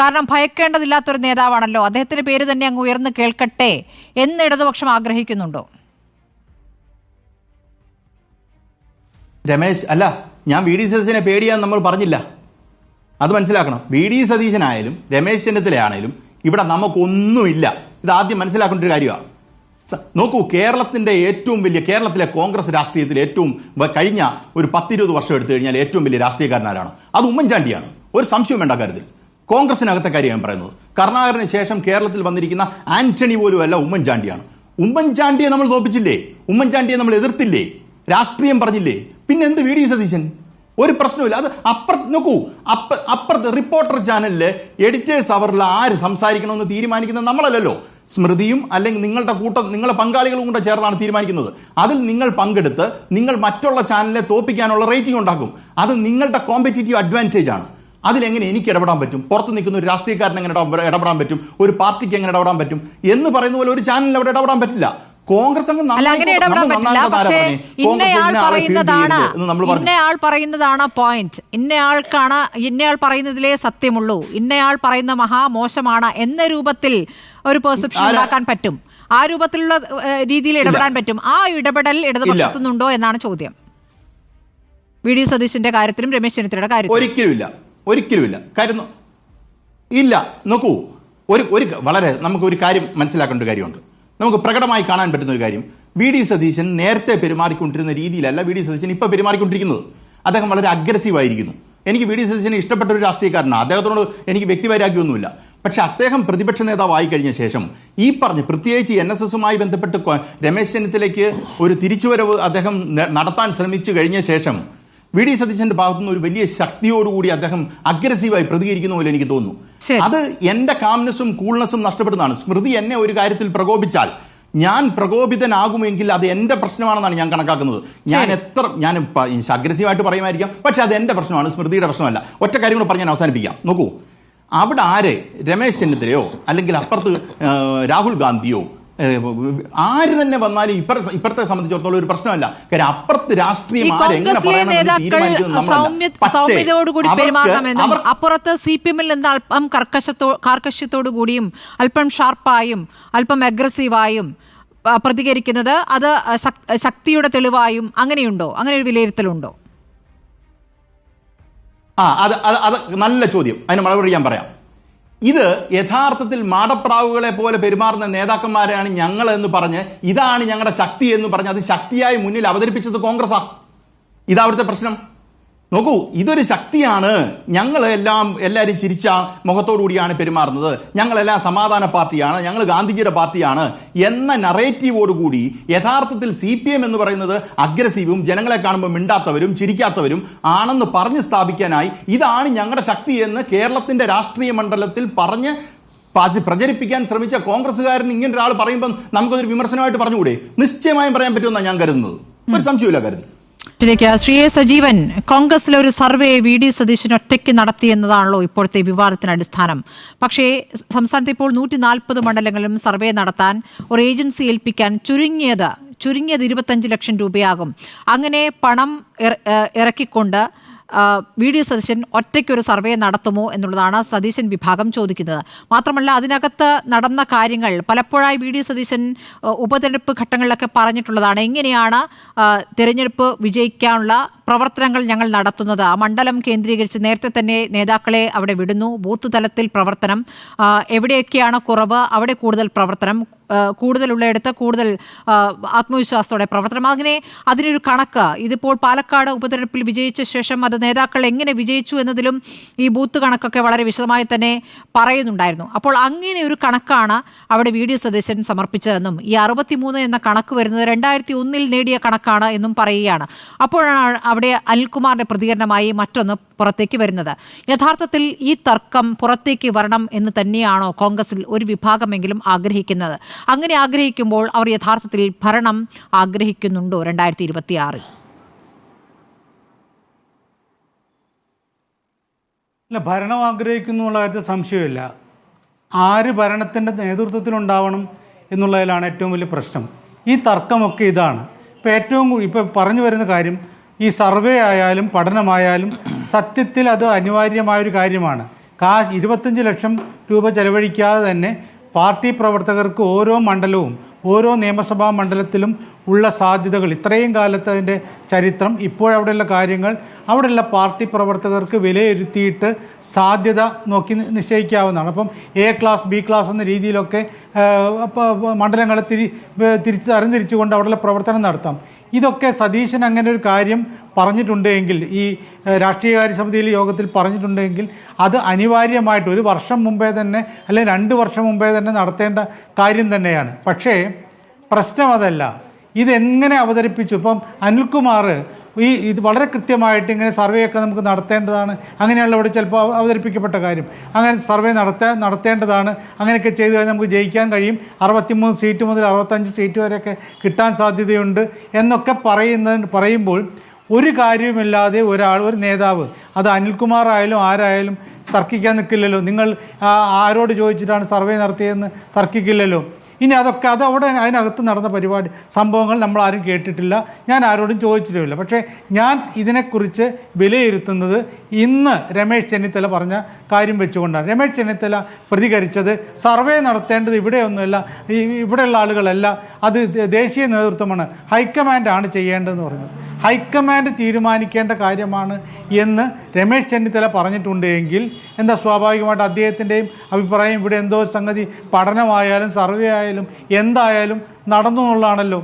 കാരണം ഭയക്കേണ്ടതില്ലാത്തൊരു നേതാവാണല്ലോ, അദ്ദേഹത്തിന്റെ പേര് തന്നെ അങ്ങ് ഉയർന്നു കേൾക്കട്ടെ എന്ന് ഇടതുപക്ഷം ആഗ്രഹിക്കുന്നുണ്ടോ? ഞാൻ VD സതീശനെ പേടിയാന്ന് നമ്മൾ പറഞ്ഞില്ല, അത് മനസ്സിലാക്കണം. VD സതീശനായാലും രമേശ് ചെന്നിത്തലയാണേലും ഇവിടെ നമുക്കൊന്നുമില്ല. ഇത് ആദ്യം മനസ്സിലാക്കേണ്ട ഒരു കാര്യമാണ്. നോക്കൂ, കേരളത്തിലെ കോൺഗ്രസ് രാഷ്ട്രീയത്തിൽ ഏറ്റവും കഴിഞ്ഞ ഒരു 10-20 വർഷം എടുത്തു കഴിഞ്ഞാൽ ഏറ്റവും വലിയ രാഷ്ട്രീയക്കാരനാരാണ്? അത് ഉമ്മൻചാണ്ടിയാണ്. ഒരു സംശയം വേണ്ട കാര്യത്തിൽ. കോൺഗ്രസിനകത്തെ കാര്യം ഞാൻ പറയുന്നത്. കരുണാകരന് ശേഷം കേരളത്തിൽ വന്നിരിക്കുന്ന ആന്റണി പോലും അല്ല, ഉമ്മൻചാണ്ടിയാണ്. ഉമ്മൻചാണ്ടിയെ നമ്മൾ തോപ്പിച്ചില്ലേ? ഉമ്മൻചാണ്ടിയെ നമ്മൾ എതിർത്തില്ലേ? രാഷ്ട്രീയം പറഞ്ഞില്ലേ? പിന്നെ എന്ത് VD സതീശൻ? ഒരു പ്രശ്നമില്ല. അത് അപ്പുറത്ത് റിപ്പോർട്ടർ ചാനലില് എഡിറ്റേഴ്സ് അവറിൽ ആര് സംസാരിക്കണമെന്ന് തീരുമാനിക്കുന്നത് നമ്മളല്ലല്ലോ. സ്മൃതിയും അല്ലെങ്കിൽ നിങ്ങളുടെ പങ്കാളികളും കൂടെ ചേർന്നാണ് തീരുമാനിക്കുന്നത്. അതിൽ നിങ്ങൾ പങ്കെടുത്ത് നിങ്ങൾ മറ്റുള്ള ചാനലിനെ തോപ്പിക്കാനുള്ള റേറ്റിംഗ് ഉണ്ടാക്കും. അത് നിങ്ങളുടെ കോമ്പറ്റീറ്റീവ് അഡ്വാൻറ്റേജ് ആണ്. അതിലെങ്ങനെ എനിക്ക് ഇടപെടാൻ പറ്റും? പുറത്ത് നിൽക്കുന്ന ഒരു രാഷ്ട്രീയക്കാരൻ എങ്ങനെ ഇടപെടാൻ പറ്റും? ഒരു പാർട്ടിക്ക് എങ്ങനെ ഇടപെടാൻ പറ്റും എന്ന് പറയുന്ന പോലെ ഒരു ചാനലിൽ അവിടെ ഇടപെടാൻ പറ്റില്ല. കോൺഗ്രസ് അങ്ങ് അല്ല, അങ്ങനെ ഇടപെടാൻ പറ്റില്ല. പക്ഷേ ഇന്നയാൾ പറയുന്നതാണ് പോയിന്റ്. ഇന്നയാൾ പറയുന്നതിലേ സത്യമുള്ളൂ, ഇന്നയാൾ പറയുന്ന മഹാമോശമാണ് എന്ന രൂപത്തിൽ ഒരു പെർസെപ്ഷൻ ഉണ്ടാക്കാൻ പറ്റും. ആ രൂപത്തിലുള്ള രീതിയിൽ ഇടപെടാൻ പറ്റും. ആ ഇടപെടൽ ഇടതുപക്ഷത്തുന്നുണ്ടോ എന്നാണ് ചോദ്യം. വി ഡി സതീശന്റെ കാര്യത്തിലും രമേശ് ചെന്നിത്തലയുടെ കാര്യത്തിലും ഒരിക്കലുമില്ല. കാര്യം ഇല്ല. നോക്കൂ, വളരെ നമുക്ക് ഒരു കാര്യം മനസ്സിലാക്കേണ്ട ഒരു കാര്യമുണ്ട്. നമുക്ക് പ്രകടമായി കാണാൻ പറ്റുന്ന ഒരു കാര്യം, വി ഡി സതീശൻ നേരത്തെ പെരുമാറിക്കൊണ്ടിരുന്ന രീതിയിലല്ല വി ഡി സതീശൻ ഇപ്പൊ പെരുമാറിക്കൊണ്ടിരിക്കുന്നത്. അദ്ദേഹം വളരെ അഗ്രസീവ് ആയിരിക്കുന്നു. എനിക്ക് വി ഡി സതീശനെ ഇഷ്ടപ്പെട്ട ഒരു രാഷ്ട്രീയക്കാരനാണ്. അദ്ദേഹത്തോട് എനിക്ക് വ്യക്തിവൈരാഗ്യമൊന്നുമില്ല. പക്ഷെ അദ്ദേഹം പ്രതിപക്ഷ നേതാവായി കഴിഞ്ഞ ശേഷം ഈ പ്രത്യേകിച്ച് NSSുമായി ബന്ധപ്പെട്ട് രമേശ് ചെന്നിത്തലയ്ക്ക് ഒരു തിരിച്ചുവരവ് അദ്ദേഹം നടത്താൻ ശ്രമിച്ചു കഴിഞ്ഞ ശേഷം വി ഡി സതീശന്റെ ഭാഗത്തുനിന്ന് ഒരു വലിയ ശക്തിയോടുകൂടി അദ്ദേഹം അഗ്രസീവായി പ്രതികരിക്കുന്ന പോലെ എനിക്ക് തോന്നുന്നു. അത് എന്റെ കാംനെസ്സും കൂൾനെസ്സും നഷ്ടപ്പെടുന്നതാണ്. സ്മൃതി എന്നെ ഒരു കാര്യത്തിൽ പ്രകോപിച്ചാൽ ഞാൻ പ്രകോപിതനാകുമെങ്കിൽ അത് എന്റെ പ്രശ്നമാണെന്നാണ് ഞാൻ കണക്കാക്കുന്നത്. ഞാൻ അഗ്രസീവായിട്ട് പറയുമായിരിക്കാം, പക്ഷെ അത് എന്റെ പ്രശ്നമാണ്, സ്മൃതിയുടെ പ്രശ്നമല്ല. ഒറ്റ കാര്യം കൂടെ പറഞ്ഞ് ഞാൻ അവസാനിപ്പിക്കാം. നോക്കൂ, അവിടെ ആരെ രമേശ് ചെന്നിത്തലയോ അല്ലെങ്കിൽ അപ്പുറത്ത് രാഹുൽ ഗാന്ധിയോ ആര് തന്നെ വന്നാലും ഇപ്പുറത്തെ സംബന്ധിച്ചിടത്തോളം ഒരു പ്രശ്നമല്ല. കാര്യം അപ്പുറത്ത് രാഷ്ട്രീയം സൗമ്യതയോടുകൂടി പെരുമാറണമെന്നും അപ്പുറത്ത് CPM-ൽ നിന്ന് അല്പം കാർക്കശ്യത്തോടുകൂടിയും അല്പം ഷാർപ്പായും അല്പം അഗ്രസീവായും പ്രതികരിക്കുന്നത് അത് ശക്തിയുടെ തെളിവായും അങ്ങനെയുണ്ടോ? അങ്ങനെ ഒരു വിലയിരുത്തലുണ്ടോ? അത് നല്ല ചോദ്യം. അതിന് മറുപടി ഞാൻ പറയാം. ഇത് യഥാർത്ഥത്തിൽ മാടപ്രാവുകളെ പോലെ പെരുമാറുന്ന നേതാക്കന്മാരെയാണ് ഞങ്ങൾ എന്ന് പറഞ്ഞ് ഇതാണ് ഞങ്ങളുടെ ശക്തി എന്ന് പറഞ്ഞ് അത് ശക്തിയായി മുന്നിൽ അവതരിപ്പിച്ചത് കോൺഗ്രസാ. ഇതാ അവിടുത്തെ പ്രശ്നം. നോക്കൂ, ഇതൊരു ശക്തിയാണ്. ഞങ്ങൾ എല്ലാവരും ചിരിച്ച മുഖത്തോടുകൂടിയാണ് പെരുമാറുന്നത്, ഞങ്ങളെല്ലാം സമാധാന പാർട്ടിയാണ്, ഞങ്ങൾ ഗാന്ധിജിയുടെ പാർട്ടിയാണ് എന്ന നറേറ്റീവോടുകൂടി യഥാർത്ഥത്തിൽ CPM എന്ന് പറയുന്നത് അഗ്രസീവും ജനങ്ങളെ കാണുമ്പോൾ മിണ്ടാത്തവരും ചിരിക്കാത്തവരും ആണെന്ന് പറഞ്ഞ് സ്ഥാപിക്കാനായി ഇതാണ് ഞങ്ങളുടെ ശക്തി എന്ന് കേരളത്തിന്റെ രാഷ്ട്രീയ മണ്ഡലത്തിൽ പറഞ്ഞ് പ്രചരിപ്പിക്കാൻ ശ്രമിച്ച കോൺഗ്രസ്സുകാരൻ ഇങ്ങനെ ഒരാൾ പറയുമ്പോൾ നമുക്കതൊരു വിമർശനമായിട്ട് പറഞ്ഞുകൂടെ? നിശ്ചയമായും പറയാൻ പറ്റുമെന്നാണ് ഞാൻ കരുതുന്നത്. ഒരു സംശയമില്ല കരുതി. ശ്രീ എ. സജീവൻ, കോൺഗ്രസിലെ ഒരു സർവേ വി ഡി സതീശൻ ഒറ്റയ്ക്ക് നടത്തിയെന്നതാണല്ലോ ഇപ്പോഴത്തെ വിവാദത്തിന് അടിസ്ഥാനം. പക്ഷേ സംസ്ഥാനത്ത് ഇപ്പോൾ 140 മണ്ഡലങ്ങളിലും സർവേ നടത്താൻ ഒരു ഏജൻസി ഏൽപ്പിക്കാൻ ചുരുങ്ങിയത് 25 ലക്ഷം രൂപയാകും. അങ്ങനെ പണം ഇറക്കിക്കൊണ്ട് വി ഡി സതീശൻ ഒറ്റയ്ക്കൊരു സർവേ നടത്തുമോ എന്നുള്ളതാണ് സതീശൻ വിഭാഗം ചോദിക്കുന്നത്. മാത്രമല്ല, അതിനകത്ത് നടന്ന കാര്യങ്ങൾ പലപ്പോഴായി വി ഡി സതീശൻ ഉപതെരഞ്ഞെടുപ്പ് ഘട്ടങ്ങളിലൊക്കെ പറഞ്ഞിട്ടുള്ളതാണ്. എങ്ങനെയാണ് തിരഞ്ഞെടുപ്പ് വിജയിക്കാനുള്ള പ്രവർത്തനങ്ങൾ ഞങ്ങൾ നടത്തുന്നത്, ആ മണ്ഡലം കേന്ദ്രീകരിച്ച് നേരത്തെ തന്നെ നേതാക്കളെ അവിടെ വിടുന്നു, ബൂത്ത് തലത്തിൽ പ്രവർത്തനം, എവിടെയൊക്കെയാണ് കുറവ് അവിടെ കൂടുതൽ പ്രവർത്തനം, കൂടുതലുള്ളയിടത്ത് കൂടുതൽ ആത്മവിശ്വാസത്തോടെ പ്രവർത്തനം. അങ്ങനെ അതിനൊരു കണക്ക് ഇതിപ്പോൾ പാലക്കാട് ഉപതെരഞ്ഞെടുപ്പിൽ വിജയിച്ച ശേഷം അത് നേതാക്കൾ എങ്ങനെ വിജയിച്ചു എന്നതിലും ഈ ബൂത്ത് കണക്കൊക്കെ വളരെ വിശദമായി തന്നെ പറയുന്നുണ്ടായിരുന്നു. അപ്പോൾ അങ്ങനെ ഒരു കണക്കാണ് അവിടെ വി ഡി സതീശൻ സമർപ്പിച്ചതെന്നും ഈ 63 എന്ന കണക്ക് വരുന്നത് 2001 നേടിയ കണക്കാണ് എന്നും പറയുകയാണ്. അപ്പോഴാണ് അവിടെ അനിൽകുമാറിന്റെ പ്രതികരണമായി മറ്റൊന്ന് പുറത്തേക്ക് വരുന്നത്. യഥാർത്ഥത്തിൽ ഈ തർക്കം പുറത്തേക്ക് വരണം എന്ന് തന്നെയാണോ കോൺഗ്രസിൽ ഒരു വിഭാഗമെങ്കിലും ആഗ്രഹിക്കുന്നത്? അങ്ങനെ ആഗ്രഹിക്കുമ്പോൾ അവർ യഥാർത്ഥത്തിൽ ഭരണം ആഗ്രഹിക്കുന്നുണ്ടോ 2026? അല്ല, ഭരണം ആഗ്രഹിക്കുന്നു എന്നുള്ള കാര്യത്തിൽ സംശയമില്ല. ആര് ഭരണത്തിൻ്റെ നേതൃത്വത്തിലുണ്ടാവണം എന്നുള്ളതിലാണ് ഏറ്റവും വലിയ പ്രശ്നം. ഈ തർക്കമൊക്കെ ഇതാണ്. ഇപ്പോൾ പറഞ്ഞു വരുന്ന കാര്യം, ഈ സർവേ ആയാലും പഠനമായാലും സത്യത്തിൽ അത് അനിവാര്യമായൊരു കാര്യമാണ്. 25 ലക്ഷം രൂപ ചെലവഴിക്കാതെ തന്നെ പാർട്ടി പ്രവർത്തകർക്ക് ഓരോ മണ്ഡലവും ഓരോ നിയമസഭാ മണ്ഡലത്തിലും ഉള്ള സാധ്യതകൾ, ഇത്രയും കാലത്ത് അതിൻ്റെ ചരിത്രം, ഇപ്പോഴവിടെയുള്ള കാര്യങ്ങൾ, അവിടെയുള്ള പാർട്ടി പ്രവർത്തകർക്ക് വിലയിരുത്തിയിട്ട് സാധ്യത നോക്കി നിശ്ചയിക്കാവുന്നതാണ്. അപ്പം A ക്ലാസ് B ക്ലാസ് എന്ന രീതിയിലൊക്കെ മണ്ഡലങ്ങളെ തരംതിരിച്ചുകൊണ്ട് അവിടെയുള്ള പ്രവർത്തനം നടത്താം. ഇതൊക്കെ സതീശൻ അങ്ങനെ ഒരു കാര്യം പറഞ്ഞിട്ടുണ്ടെങ്കിൽ, ഈ രാഷ്ട്രീയകാര്യ സമിതിയിലെ യോഗത്തിൽ പറഞ്ഞിട്ടുണ്ടെങ്കിൽ അത് അനിവാര്യമായിട്ട് 1 വർഷം മുമ്പേ തന്നെ അല്ലെങ്കിൽ 2 വർഷം മുമ്പേ തന്നെ നടത്തേണ്ട കാര്യം തന്നെയാണ്. പക്ഷേ പ്രശ്നം അതല്ല, ഇതെങ്ങനെ അവതരിപ്പിച്ചു. ഇപ്പം അനിൽകുമാർ ഇത് വളരെ കൃത്യമായിട്ട് ഇങ്ങനെ സർവേ ഒക്കെ നമുക്ക് നടത്തേണ്ടതാണ്, അങ്ങനെയുള്ള ഇവിടെ ചിലപ്പോൾ അവതരിപ്പിക്കപ്പെട്ട കാര്യം, അങ്ങനെ സർവേ നടത്തേണ്ടതാണ്, അങ്ങനെയൊക്കെ ചെയ്തു കഴിഞ്ഞാൽ നമുക്ക് ജയിക്കാൻ കഴിയും, 63 സീറ്റ് മുതൽ 65 സീറ്റ് വരെയൊക്കെ കിട്ടാൻ സാധ്യതയുണ്ട് എന്നൊക്കെ പറയുമ്പോൾ ഒരു കാര്യവുമില്ലാതെ ഒരു നേതാവ്, അത് അനിൽകുമാർ ആയാലും ആരായാലും തർക്കിക്കാൻ നിൽക്കില്ലല്ലോ. നിങ്ങൾ ആരോട് ചോദിച്ചിട്ടാണ് സർവേ നടത്തിയതെന്ന് തർക്കിക്കില്ലല്ലോ. ഇനി അതൊക്കെ അവിടെ അതിനകത്ത് നടന്ന പരിപാടി സംഭവങ്ങൾ നമ്മൾ ആരും കേട്ടിട്ടില്ല, ഞാൻ ആരോടും ചോദിച്ചിട്ടുമില്ല. പക്ഷേ ഞാൻ ഇതിനെക്കുറിച്ച് വിലയിരുത്തുന്നത് ഇന്ന് രമേശ് ചെന്നിത്തല പറഞ്ഞ കാര്യം വെച്ചുകൊണ്ടാണ്. രമേശ് ചെന്നിത്തല പ്രതികരിച്ചത് സർവേ നടത്തേണ്ടത് ഇവിടെയൊന്നുമല്ല, ഇവിടെയുള്ള ആളുകളല്ല, അത് ദേശീയ നേതൃത്വമാണ്, ഹൈക്കമാൻഡാണ് ചെയ്യേണ്ടതെന്ന് പറഞ്ഞു. ഹൈക്കമാൻഡ് തീരുമാനിക്കേണ്ട കാര്യമാണ് എന്ന് രമേശ് ചെന്നിത്തല പറഞ്ഞിട്ടുണ്ട് എങ്കിൽ എന്താ, സ്വാഭാവികമായിട്ട് അദ്ദേഹത്തിൻ്റെയും അഭിപ്രായം ഇവിടെ എന്തോ സംഗതി പഠനമായാലും സർവേ ആയാലും എന്തായാലും നടന്നു എന്നുള്ളതാണല്ലോ.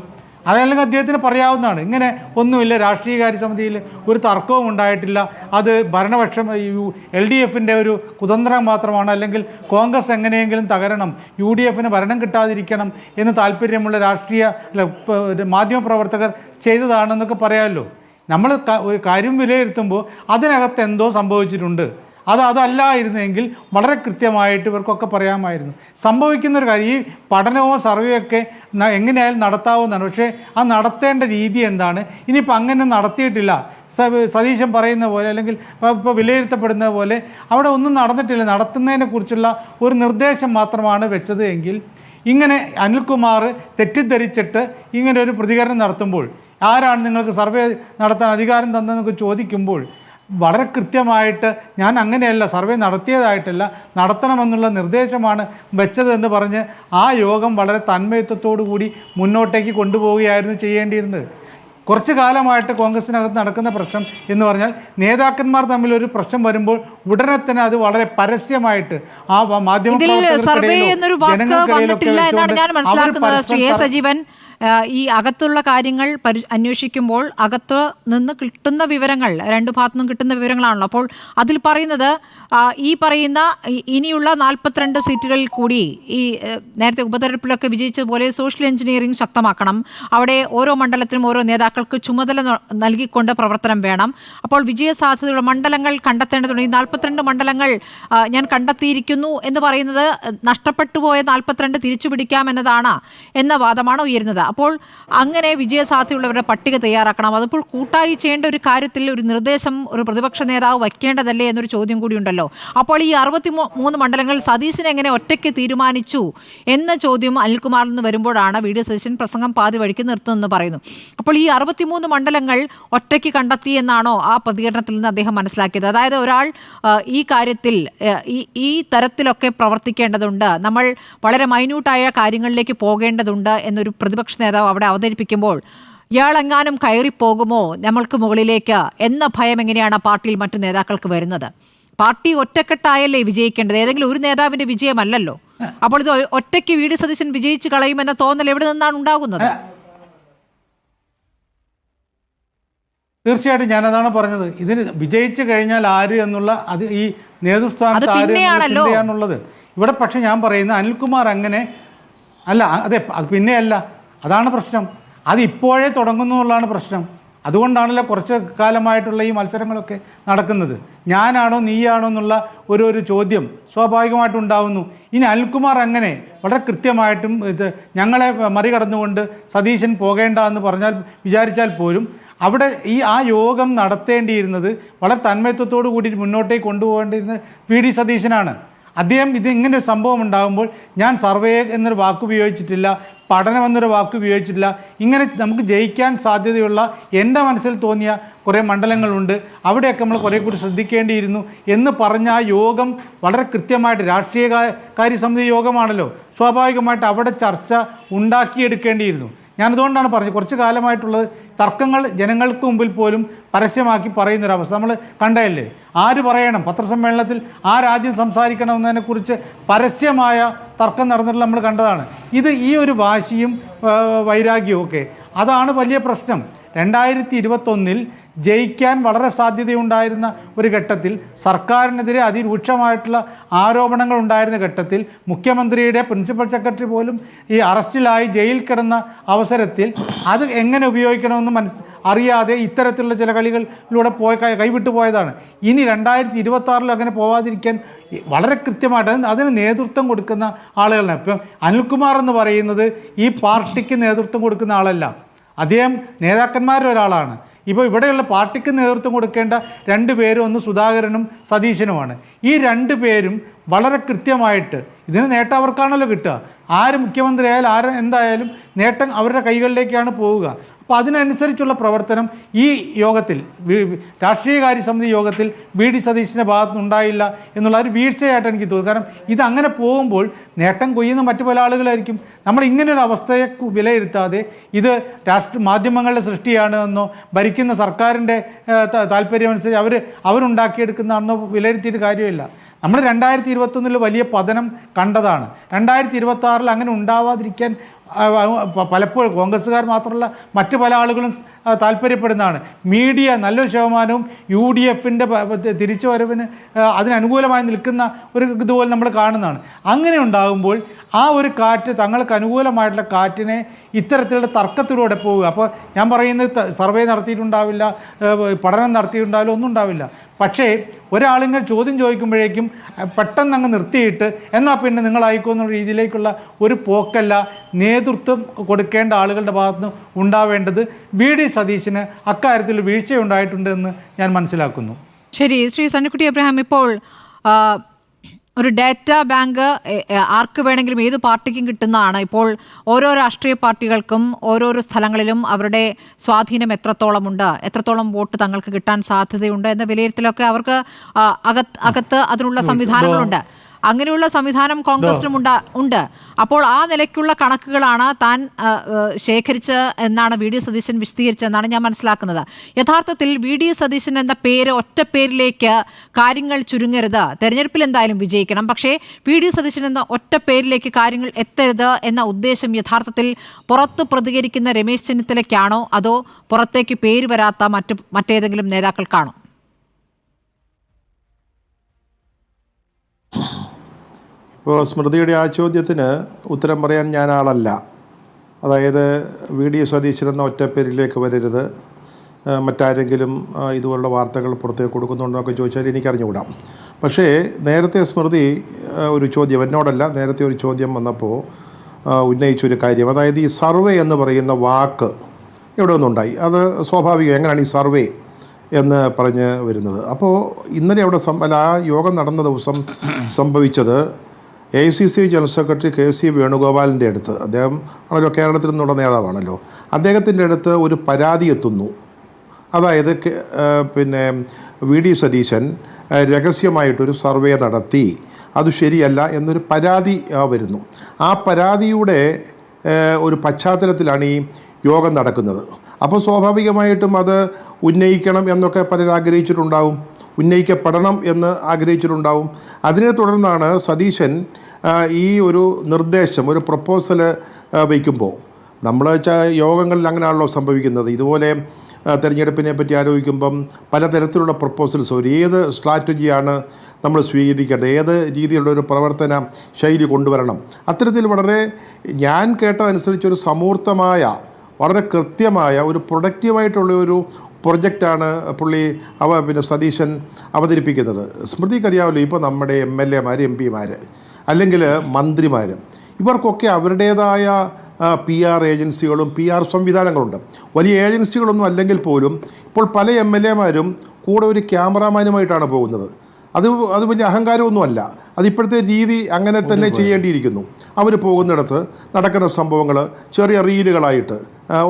അതല്ലെങ്കിൽ അദ്ദേഹത്തിന് പറയാവുന്നതാണ്. ഇങ്ങനെ ഒന്നുമില്ല, രാഷ്ട്രീയകാര്യ സമിതിയിൽ ഒരു തർക്കവും ഉണ്ടായിട്ടില്ല, അത് ഭരണപക്ഷം LDFൻ്റെ ഒരു കുതന്ത്രം മാത്രമാണ്, അല്ലെങ്കിൽ കോൺഗ്രസ് എങ്ങനെയെങ്കിലും തകരണം, UDF ഭരണം കിട്ടാതിരിക്കണം എന്ന് താല്പര്യമുള്ള രാഷ്ട്രീയ മാധ്യമപ്രവർത്തകർ ചെയ്തതാണെന്നൊക്കെ പറയാമല്ലോ. നമ്മൾ ഒരു കാര്യം വിലയിരുത്തുമ്പോൾ അതിനകത്ത് എന്തോ സംഭവിച്ചിട്ടുണ്ട്, അതല്ലായിരുന്നെങ്കിൽ വളരെ കൃത്യമായിട്ട് ഇവർക്കൊക്കെ പറയാമായിരുന്നു. സംഭവിക്കുന്നൊരു കാര്യം, ഈ പഠനമോ സർവേയൊക്കെ എങ്ങനെയായാലും നടത്താവുന്നതാണ്. പക്ഷേ ആ നടത്തേണ്ട രീതി എന്താണ്? ഇനിയിപ്പോൾ അങ്ങനെ നടത്തിയിട്ടില്ല, സതീശൻ പറയുന്ന പോലെ അല്ലെങ്കിൽ ഇപ്പോൾ വിലയിരുത്തപ്പെടുന്ന പോലെ അവിടെ ഒന്നും നടന്നിട്ടില്ല, നടത്തുന്നതിനെക്കുറിച്ചുള്ള ഒരു നിർദ്ദേശം മാത്രമാണ് വെച്ചത് എങ്കിൽ, ഇങ്ങനെ അനിൽകുമാർ തെറ്റിദ്ധരിച്ചിട്ട് ഇങ്ങനെ ഒരു പ്രതികരണം നടത്തുമ്പോൾ, ആരാണ് നിങ്ങൾക്ക് സർവേ നടത്താൻ അധികാരം തന്നതെന്നൊക്കെ ചോദിക്കുമ്പോൾ വളരെ കൃത്യമായിട്ട് ഞാൻ അങ്ങനെയല്ല, സർവേ നടത്തിയതായിട്ടല്ല, നടത്തണമെന്നുള്ള നിർദ്ദേശമാണ് വെച്ചത് എന്ന് പറഞ്ഞ് ആ യോഗം വളരെ തന്മയത്വത്തോടു കൂടി മുന്നോട്ടേക്ക് കൊണ്ടുപോവുകയായിരുന്നു ചെയ്യേണ്ടിയിരുന്നത്. കുറച്ച് കാലമായിട്ട് കോൺഗ്രസിനകത്ത് നടക്കുന്ന പ്രശ്നം എന്ന് പറഞ്ഞാൽ, നേതാക്കന്മാർ തമ്മിലൊരു പ്രശ്നം വരുമ്പോൾ ഉടനെ തന്നെ അത് വളരെ പരസ്യമായിട്ട് ആ മാധ്യമപ്രവർത്തകർക്കിടയിലോ ഈ അകത്തുള്ള കാര്യങ്ങൾ അന്വേഷിക്കുമ്പോൾ അകത്ത് നിന്ന് കിട്ടുന്ന വിവരങ്ങൾ, രണ്ടു ഭാഗത്തു നിന്നും കിട്ടുന്ന വിവരങ്ങളാണല്ലോ. അപ്പോൾ അതിൽ പറയുന്നത് ഈ പറയുന്ന ഇനിയുള്ള 42 സീറ്റുകളിൽ കൂടി ഈ നേരത്തെ ഉപതെരഞ്ഞെടുപ്പിലൊക്കെ വിജയിച്ചതുപോലെ സോഷ്യൽ എഞ്ചിനീയറിംഗ് ശക്തമാക്കണം, അവിടെ ഓരോ മണ്ഡലത്തിനും ഓരോ നേതാക്കൾക്ക് ചുമതല നൽകിക്കൊണ്ട് പ്രവർത്തനം വേണം. അപ്പോൾ വിജയസാധ്യതയുള്ള മണ്ഡലങ്ങൾ കണ്ടെത്തേണ്ടതുണ്ട്. ഈ 42 മണ്ഡലങ്ങൾ ഞാൻ കണ്ടെത്തിയിരിക്കുന്നു എന്ന് പറയുന്നത് നഷ്ടപ്പെട്ടുപോയ 42 തിരിച്ചു പിടിക്കാം എന്നതാണ് എന്ന വാദമാണ് ഉയരുന്നത്. അപ്പോൾ അങ്ങനെ വിജയസാധ്യതയുള്ളവരുടെ പട്ടിക തയ്യാറാക്കണം. അതിപ്പോൾ കൂട്ടായി ചെയ്യേണ്ട ഒരു കാര്യത്തിൽ ഒരു നിർദ്ദേശം ഒരു പ്രതിപക്ഷ നേതാവ് വയ്ക്കേണ്ടതല്ലേ എന്നൊരു ചോദ്യം കൂടി ഉണ്ടല്ലോ. അപ്പോൾ ഈ 63 മണ്ഡലങ്ങൾ സതീശൻ എങ്ങനെ ഒറ്റയ്ക്ക് തീരുമാനിച്ചു എന്ന ചോദ്യം അനിൽകുമാറിൽ നിന്ന് വരുമ്പോഴാണ് VD സതീശൻ പ്രസംഗം പാതി വഴിക്ക് നിർത്തുമെന്ന് പറയുന്നു. അപ്പോൾ ഈ 63 മണ്ഡലങ്ങൾ ഒറ്റയ്ക്ക് കണ്ടെത്തി എന്നാണോ ആ പ്രതികരണത്തിൽ നിന്ന് അദ്ദേഹം മനസ്സിലാക്കിയത്? അതായത് ഒരാൾ ഈ കാര്യത്തിൽ ഈ തരത്തിലൊക്കെ പ്രവർത്തിക്കേണ്ടതുണ്ട്, നമ്മൾ വളരെ മൈന്യൂട്ടായ കാര്യങ്ങളിലേക്ക് പോകേണ്ടതുണ്ട് എന്നൊരു പ്രതിപക്ഷ നേതാവ് അവിടെ അവതരിപ്പിക്കുമ്പോൾ ഇയാളെങ്ങാനും കയറിപ്പോകുമോ നമ്മൾക്ക് മുകളിലേക്ക് എന്ന ഭയം എങ്ങനെയാണ് പാർട്ടിയിൽ മറ്റു നേതാക്കൾക്ക് വരുന്നത്? പാർട്ടി ഒറ്റക്കെട്ടായല്ലേ വിജയിക്കേണ്ടത്, ഏതെങ്കിലും ഒരു നേതാവിന്റെ വിജയമല്ലല്ലോ. അപ്പോൾ ഇത് ഒറ്റയ്ക്ക് VD സതീശൻ വിജയിച്ചു കളയുമെന്ന തോന്നൽ എവിടെ നിന്നാണ് ഉണ്ടാകുന്നത്? തീർച്ചയായിട്ടും ഞാനതാണ് പറഞ്ഞത്. ഇതിന് വിജയിച്ചു കഴിഞ്ഞാൽ ആര് എന്നുള്ള അത് ഈ നേതൃസ്ഥാനത്ത് ആരുള്ളത് ഇവിടെ. പക്ഷെ ഞാൻ പറയുന്നത് അനിൽകുമാർ അങ്ങനെ അല്ല, അതെ, അത് പിന്നെയല്ല, അതാണ് പ്രശ്നം. അത് ഇപ്പോഴേ തുടങ്ങുന്നു എന്നുള്ളതാണ് പ്രശ്നം. അതുകൊണ്ടാണല്ലോ കുറച്ച് കാലമായിട്ടുള്ള ഈ മത്സരങ്ങളൊക്കെ നടക്കുന്നത്. ഞാനാണോ നീയാണോ എന്നുള്ള ഒരു ചോദ്യം സ്വാഭാവികമായിട്ടും ഉണ്ടാവുന്നു. ഇനി അനിൽകുമാർ അങ്ങനെ വളരെ കൃത്യമായിട്ടും ഇത് ഞങ്ങളെ മറികടന്നുകൊണ്ട് സതീശൻ പോകേണ്ട എന്ന് വിചാരിച്ചാൽ പോലും അവിടെ ആ യോഗം നടത്തേണ്ടിയിരുന്നത് വളരെ തന്മയത്വത്തോടു കൂടി മുന്നോട്ടേക്ക് കൊണ്ടുപോകേണ്ടിയിരുന്നത് VD സതീശനാണ്. അദ്ദേഹം ഇങ്ങനെ ഒരു സംഭവം ഉണ്ടാകുമ്പോൾ ഞാൻ സർവേ എന്നൊരു വാക്ക് ഉപയോഗിച്ചിട്ടില്ല, പഠനം എന്നൊരു വാക്ക് ഉപയോഗിച്ചിട്ടില്ല, ഇങ്ങനെ നമുക്ക് ജയിക്കാൻ സാധ്യതയുള്ള എൻ്റെ മനസ്സിൽ തോന്നിയ കുറേ മണ്ഡലങ്ങളുണ്ട്, അവിടെയൊക്കെ നമ്മൾ കുറേ കൂടി ശ്രദ്ധിക്കേണ്ടിയിരുന്നു എന്ന് പറഞ്ഞ ആ യോഗം വളരെ കൃത്യമായിട്ട് രാഷ്ട്രീയകാര്യ സമിതി യോഗമാണല്ലോ, സ്വാഭാവികമായിട്ട് അവിടെ ചർച്ച ഉണ്ടാക്കിയെടുക്കേണ്ടിയിരുന്നു. ഞാനതുകൊണ്ടാണ് പറഞ്ഞത്, കുറച്ച് കാലമായിട്ടുള്ളത് തർക്കങ്ങൾ ജനങ്ങൾക്ക് മുമ്പിൽ പോലും പരസ്യമാക്കി പറയുന്നൊരവസ്ഥ നമ്മൾ കണ്ടതല്ലേ. ആര് പറയണം, പത്രസമ്മേളനത്തിൽ ആരാദ്യം സംസാരിക്കണമെന്നതിനെക്കുറിച്ച് പരസ്യമായ തർക്കം നടന്നിട്ട് നമ്മൾ കണ്ടതാണ്. ഈ ഒരു വാശിയും വൈരാഗ്യവും ഒക്കെ അതാണ് വലിയ പ്രശ്നം. 2021 ജയിക്കാൻ വളരെ സാധ്യതയുണ്ടായിരുന്ന ഒരു ഘട്ടത്തിൽ, സർക്കാരിനെതിരെ അതിരൂക്ഷമായിട്ടുള്ള ആരോപണങ്ങൾ ഉണ്ടായിരുന്ന ഘട്ടത്തിൽ, മുഖ്യമന്ത്രിയുടെ പ്രിൻസിപ്പൽ സെക്രട്ടറി പോലും ഈ അറസ്റ്റിലായി ജയിലിൽ കിടന്ന അവസരത്തിൽ അത് എങ്ങനെ ഉപയോഗിക്കണമെന്ന് അറിയാതെ ഇത്തരത്തിലുള്ള ചില കളികളിലൂടെ കൈവിട്ടു പോയതാണ്. ഇനി 2026 അങ്ങനെ പോവാതിരിക്കാൻ വളരെ കൃത്യമായിട്ട് അതിന് നേതൃത്വം കൊടുക്കുന്ന ആളുകളാണ്. ഇപ്പം അനിൽകുമാർ എന്ന് പറയുന്നത് ഈ പാർട്ടിക്ക് നേതൃത്വം കൊടുക്കുന്ന ആളല്ല, അദ്ദേഹം നേതാക്കന്മാരിൽ ഒരാളാണ്. ഇപ്പോൾ ഇവിടെയുള്ള പാർട്ടിക്ക് നേതൃത്വം കൊടുക്കേണ്ട 2 പേരും, ഒന്ന് സുധാകരനും സതീശനുമാണ്. ഈ 2 പേരും വളരെ കൃത്യമായിട്ട് ഇതിന് നേട്ടം അവർക്കാണല്ലോ കിട്ടുക. ആര് മുഖ്യമന്ത്രി ആയാലും ആര് എന്തായാലും നേട്ടം അവരുടെ കൈകളിലേക്കാണ് പോവുക. അപ്പോൾ അതിനനുസരിച്ചുള്ള പ്രവർത്തനം ഈ യോഗത്തിൽ, രാഷ്ട്രീയകാര്യ സമിതി യോഗത്തിൽ VD സതീശിൻ്റെ ഭാഗത്തുനിന്നുണ്ടായില്ല എന്നുള്ള ഒരു വീഴ്ചയായിട്ട് എനിക്ക് തോന്നുന്നു. കാരണം ഇതങ്ങനെ പോകുമ്പോൾ നേട്ടം കൊയ്യുന്ന മറ്റു പല ആളുകളായിരിക്കും. നമ്മൾ ഇങ്ങനൊരു അവസ്ഥയെ വിലയിരുത്താതെ ഇത് മാധ്യമങ്ങളുടെ സൃഷ്ടിയാണ് എന്നോ ഭരിക്കുന്ന സർക്കാരിൻ്റെ താല്പര്യമനുസരിച്ച് അവരുണ്ടാക്കിയെടുക്കുന്നതാണെന്നോ വിലയിരുത്തിയിട്ട് കാര്യമില്ല. നമ്മൾ 2021 വലിയ പതനം കണ്ടതാണ്. 2026 അങ്ങനെ ഉണ്ടാവാതിരിക്കാൻ പലപ്പോഴും കോൺഗ്രസ്സുകാർ മാത്രമല്ല മറ്റു പല ആളുകളും താല്പര്യപ്പെടുന്നതാണ്. മീഡിയ നല്ലൊരു ശതമാനവും UDFൻ്റെ തിരിച്ചുവരവിന് അതിനനുകൂലമായി നിൽക്കുന്ന ഒരു ഇതുപോലെ നമ്മൾ കാണുന്നതാണ്. അങ്ങനെ ഉണ്ടാകുമ്പോൾ ആ ഒരു കാറ്റ്, തങ്ങൾക്ക് അനുകൂലമായിട്ടുള്ള കാറ്റിനെ ഇത്തരത്തിലുള്ള തർക്കത്തിലൂടെ പോവുക. അപ്പോൾ ഞാൻ പറയുന്നത് സർവേ നടത്തിയിട്ടുണ്ടാവില്ല, പഠനം നടത്തിയിട്ടുണ്ടാവില്ല, ഒന്നും ഉണ്ടാവില്ല. പക്ഷേ ഒരാളിങ്ങനെ ചോദ്യം ചോദിക്കുമ്പോഴേക്കും പെട്ടെന്ന് അങ്ങ് നിർത്തിയിട്ട് എന്നാൽ പിന്നെ നിങ്ങളായിക്കോന്ന രീതിയിലേക്കുള്ള ഒരു പോക്കല്ല നേതൃത്വം കൊടുക്കേണ്ട ആളുകളുടെ ഭാഗത്തുനിന്ന് ഉണ്ടാവേണ്ടത്. VD സതീശന് അക്കാര്യത്തിൽ വീഴ്ചയുണ്ടായിട്ടുണ്ടെന്ന് ഞാൻ മനസ്സിലാക്കുന്നു. ശരി, ശ്രീ സണ്ണിക്കുട്ടി എബ്രഹാം, ഇപ്പോൾ ഒരു ഡാറ്റ ബാങ്ക് ആർക്ക് വേണമെങ്കിലും ഏത് പാർട്ടിക്കും കിട്ടുന്നതാണ്. ഇപ്പോൾ ഓരോ രാഷ്ട്രീയ പാർട്ടികൾക്കും ഓരോരോ സ്ഥലങ്ങളിലും അവരുടെ സ്വാധീനം എത്രത്തോളമുണ്ട്, എത്രത്തോളം വോട്ട് തങ്ങൾക്ക് കിട്ടാൻ സാധ്യതയുണ്ട് എന്ന വിലയിരുത്തലൊക്കെ അവർക്ക് അകത്ത് അതിനുള്ള സംവിധാനങ്ങളുണ്ട്. അങ്ങനെയുള്ള സംവിധാനം കോൺഗ്രസിനും ഉണ്ട്. അപ്പോൾ ആ നിലയ്ക്കുള്ള കണക്കുകളാണ് താൻ ശേഖരിച്ച് എന്നാണ് VD സതീശൻ വിശദീകരിച്ചതെന്നാണ് ഞാൻ മനസ്സിലാക്കുന്നത്. യഥാർത്ഥത്തിൽ VD സതീശൻ എന്ന പേര് ഒറ്റ പേരിലേക്ക് കാര്യങ്ങൾ ചുരുങ്ങരുത്. തെരഞ്ഞെടുപ്പിൽ എന്തായാലും വിജയിക്കണം, പക്ഷേ VD സതീശൻ എന്ന ഒറ്റ പേരിലേക്ക് കാര്യങ്ങൾ എത്തരുത് എന്ന ഉദ്ദേശം യഥാർത്ഥത്തിൽ പുറത്ത് പ്രതികരിക്കുന്ന രമേശ് ചെന്നിത്തലയ്ക്കാണോ അതോ പുറത്തേക്ക് പേര് വരാത്ത മറ്റേതെങ്കിലും നേതാക്കൾക്കാണോ? ഇപ്പോൾ സ്മൃതിയുടെ ആ ചോദ്യത്തിന് ഉത്തരം പറയാൻ ഞാൻ ആളല്ല. അതായത് VD സതീശൻ എന്ന ഒറ്റപ്പേരിലേക്ക് വരരുത്, മറ്റാരെങ്കിലും ഇതുപോലുള്ള വാർത്തകൾ പുറത്തേക്ക് കൊടുക്കുന്നുണ്ടോ ഒക്കെ ചോദിച്ചാൽ എനിക്കറിഞ്ഞുകൂടാം. പക്ഷേ നേരത്തെ സ്മൃതി ഒരു ചോദ്യം, എന്നോടല്ല, നേരത്തെ ഒരു ചോദ്യം വന്നപ്പോൾ ഉന്നയിച്ചൊരു കാര്യം, അതായത് ഈ സർവേ എന്ന് പറയുന്ന വാക്ക് എവിടെ നിന്നുണ്ടായി? അത് സ്വാഭാവികം, എങ്ങനെയാണ് ഈ സർവേ എന്ന് പറഞ്ഞ് വരുന്നത്? അപ്പോൾ ഇന്നലെ അവിടെ ആ യോഗം നടന്ന ദിവസം സംഭവിച്ചത് AICC ജനറൽ സെക്രട്ടറി KC വേണുഗോപാലിൻ്റെ അടുത്ത്, അദ്ദേഹം ആണല്ലോ കേരളത്തിൽ നിന്നുള്ള നേതാവാണല്ലോ, അദ്ദേഹത്തിൻ്റെ അടുത്ത് ഒരു പരാതി എത്തുന്നു. അതായത് പിന്നെ VD സതീശൻ രഹസ്യമായിട്ടൊരു സർവേ നടത്തി, അത് ശരിയല്ല എന്നൊരു പരാതി വരുന്നു. ആ പരാതിയുടെ ഒരു പശ്ചാത്തലത്തിലാണ് ഈ യോഗം നടക്കുന്നത്. അപ്പോൾ സ്വാഭാവികമായിട്ടും അത് ഉന്നയിക്കണം എന്നൊക്കെ പലരും ആഗ്രഹിച്ചിട്ടുണ്ടാവും, ഉന്നയിക്കപ്പെടണം എന്ന് ആഗ്രഹിച്ചിട്ടുണ്ടാവും. അതിനെ തുടർന്നാണ് സതീശൻ ഈ ഒരു നിർദ്ദേശം, ഒരു പ്രപ്പോസൽ വയ്ക്കുമ്പോൾ, നമ്മൾ വെച്ചാൽ യോഗങ്ങളിൽ അങ്ങനെയാണല്ലോ സംഭവിക്കുന്നത്. ഇതുപോലെ തെരഞ്ഞെടുപ്പിനെ പറ്റി ആലോചിക്കുമ്പം പലതരത്തിലുള്ള പ്രപ്പോസൽസ്, ഏത് സ്ട്രാറ്റജിയാണ് നമ്മൾ സ്വീകരിക്കേണ്ടത്, ഏത് രീതിയിലുള്ള ഒരു പ്രവർത്തന ശൈലി കൊണ്ടുവരണം, അത്തരത്തിൽ വളരെ ഞാൻ കേട്ടതനുസരിച്ചൊരു സമൂർത്തമായ, വളരെ കൃത്യമായ ഒരു പ്രൊഡക്റ്റീവായിട്ടുള്ള ഒരു പ്രൊജക്റ്റാണ് പിന്നെ സതീശൻ അവതരിപ്പിക്കുന്നത്. സ്മൃതിക്കറിയാമല്ലോ, ഇപ്പോൾ നമ്മുടെ MLA-മാർ, MP-മാർ അല്ലെങ്കിൽ മന്ത്രിമാർ, ഇവർക്കൊക്കെ അവരുടേതായ PR ഏജൻസികളും PR സംവിധാനങ്ങളുണ്ട്. വലിയ ഏജൻസികളൊന്നും അല്ലെങ്കിൽ പോലും ഇപ്പോൾ പല MLA-മാരും കൂടെ ഒരു ക്യാമറാമാനുമായിട്ടാണ് പോകുന്നത്. അത് വലിയ അഹങ്കാരമൊന്നുമല്ല, അതിപ്പോഴത്തെ രീതി അങ്ങനെ തന്നെ ചെയ്യേണ്ടിയിരിക്കുന്നു. അവർ പോകുന്നിടത്ത് നടക്കുന്ന സംഭവങ്ങൾ ചെറിയ റീലുകളായിട്ട്,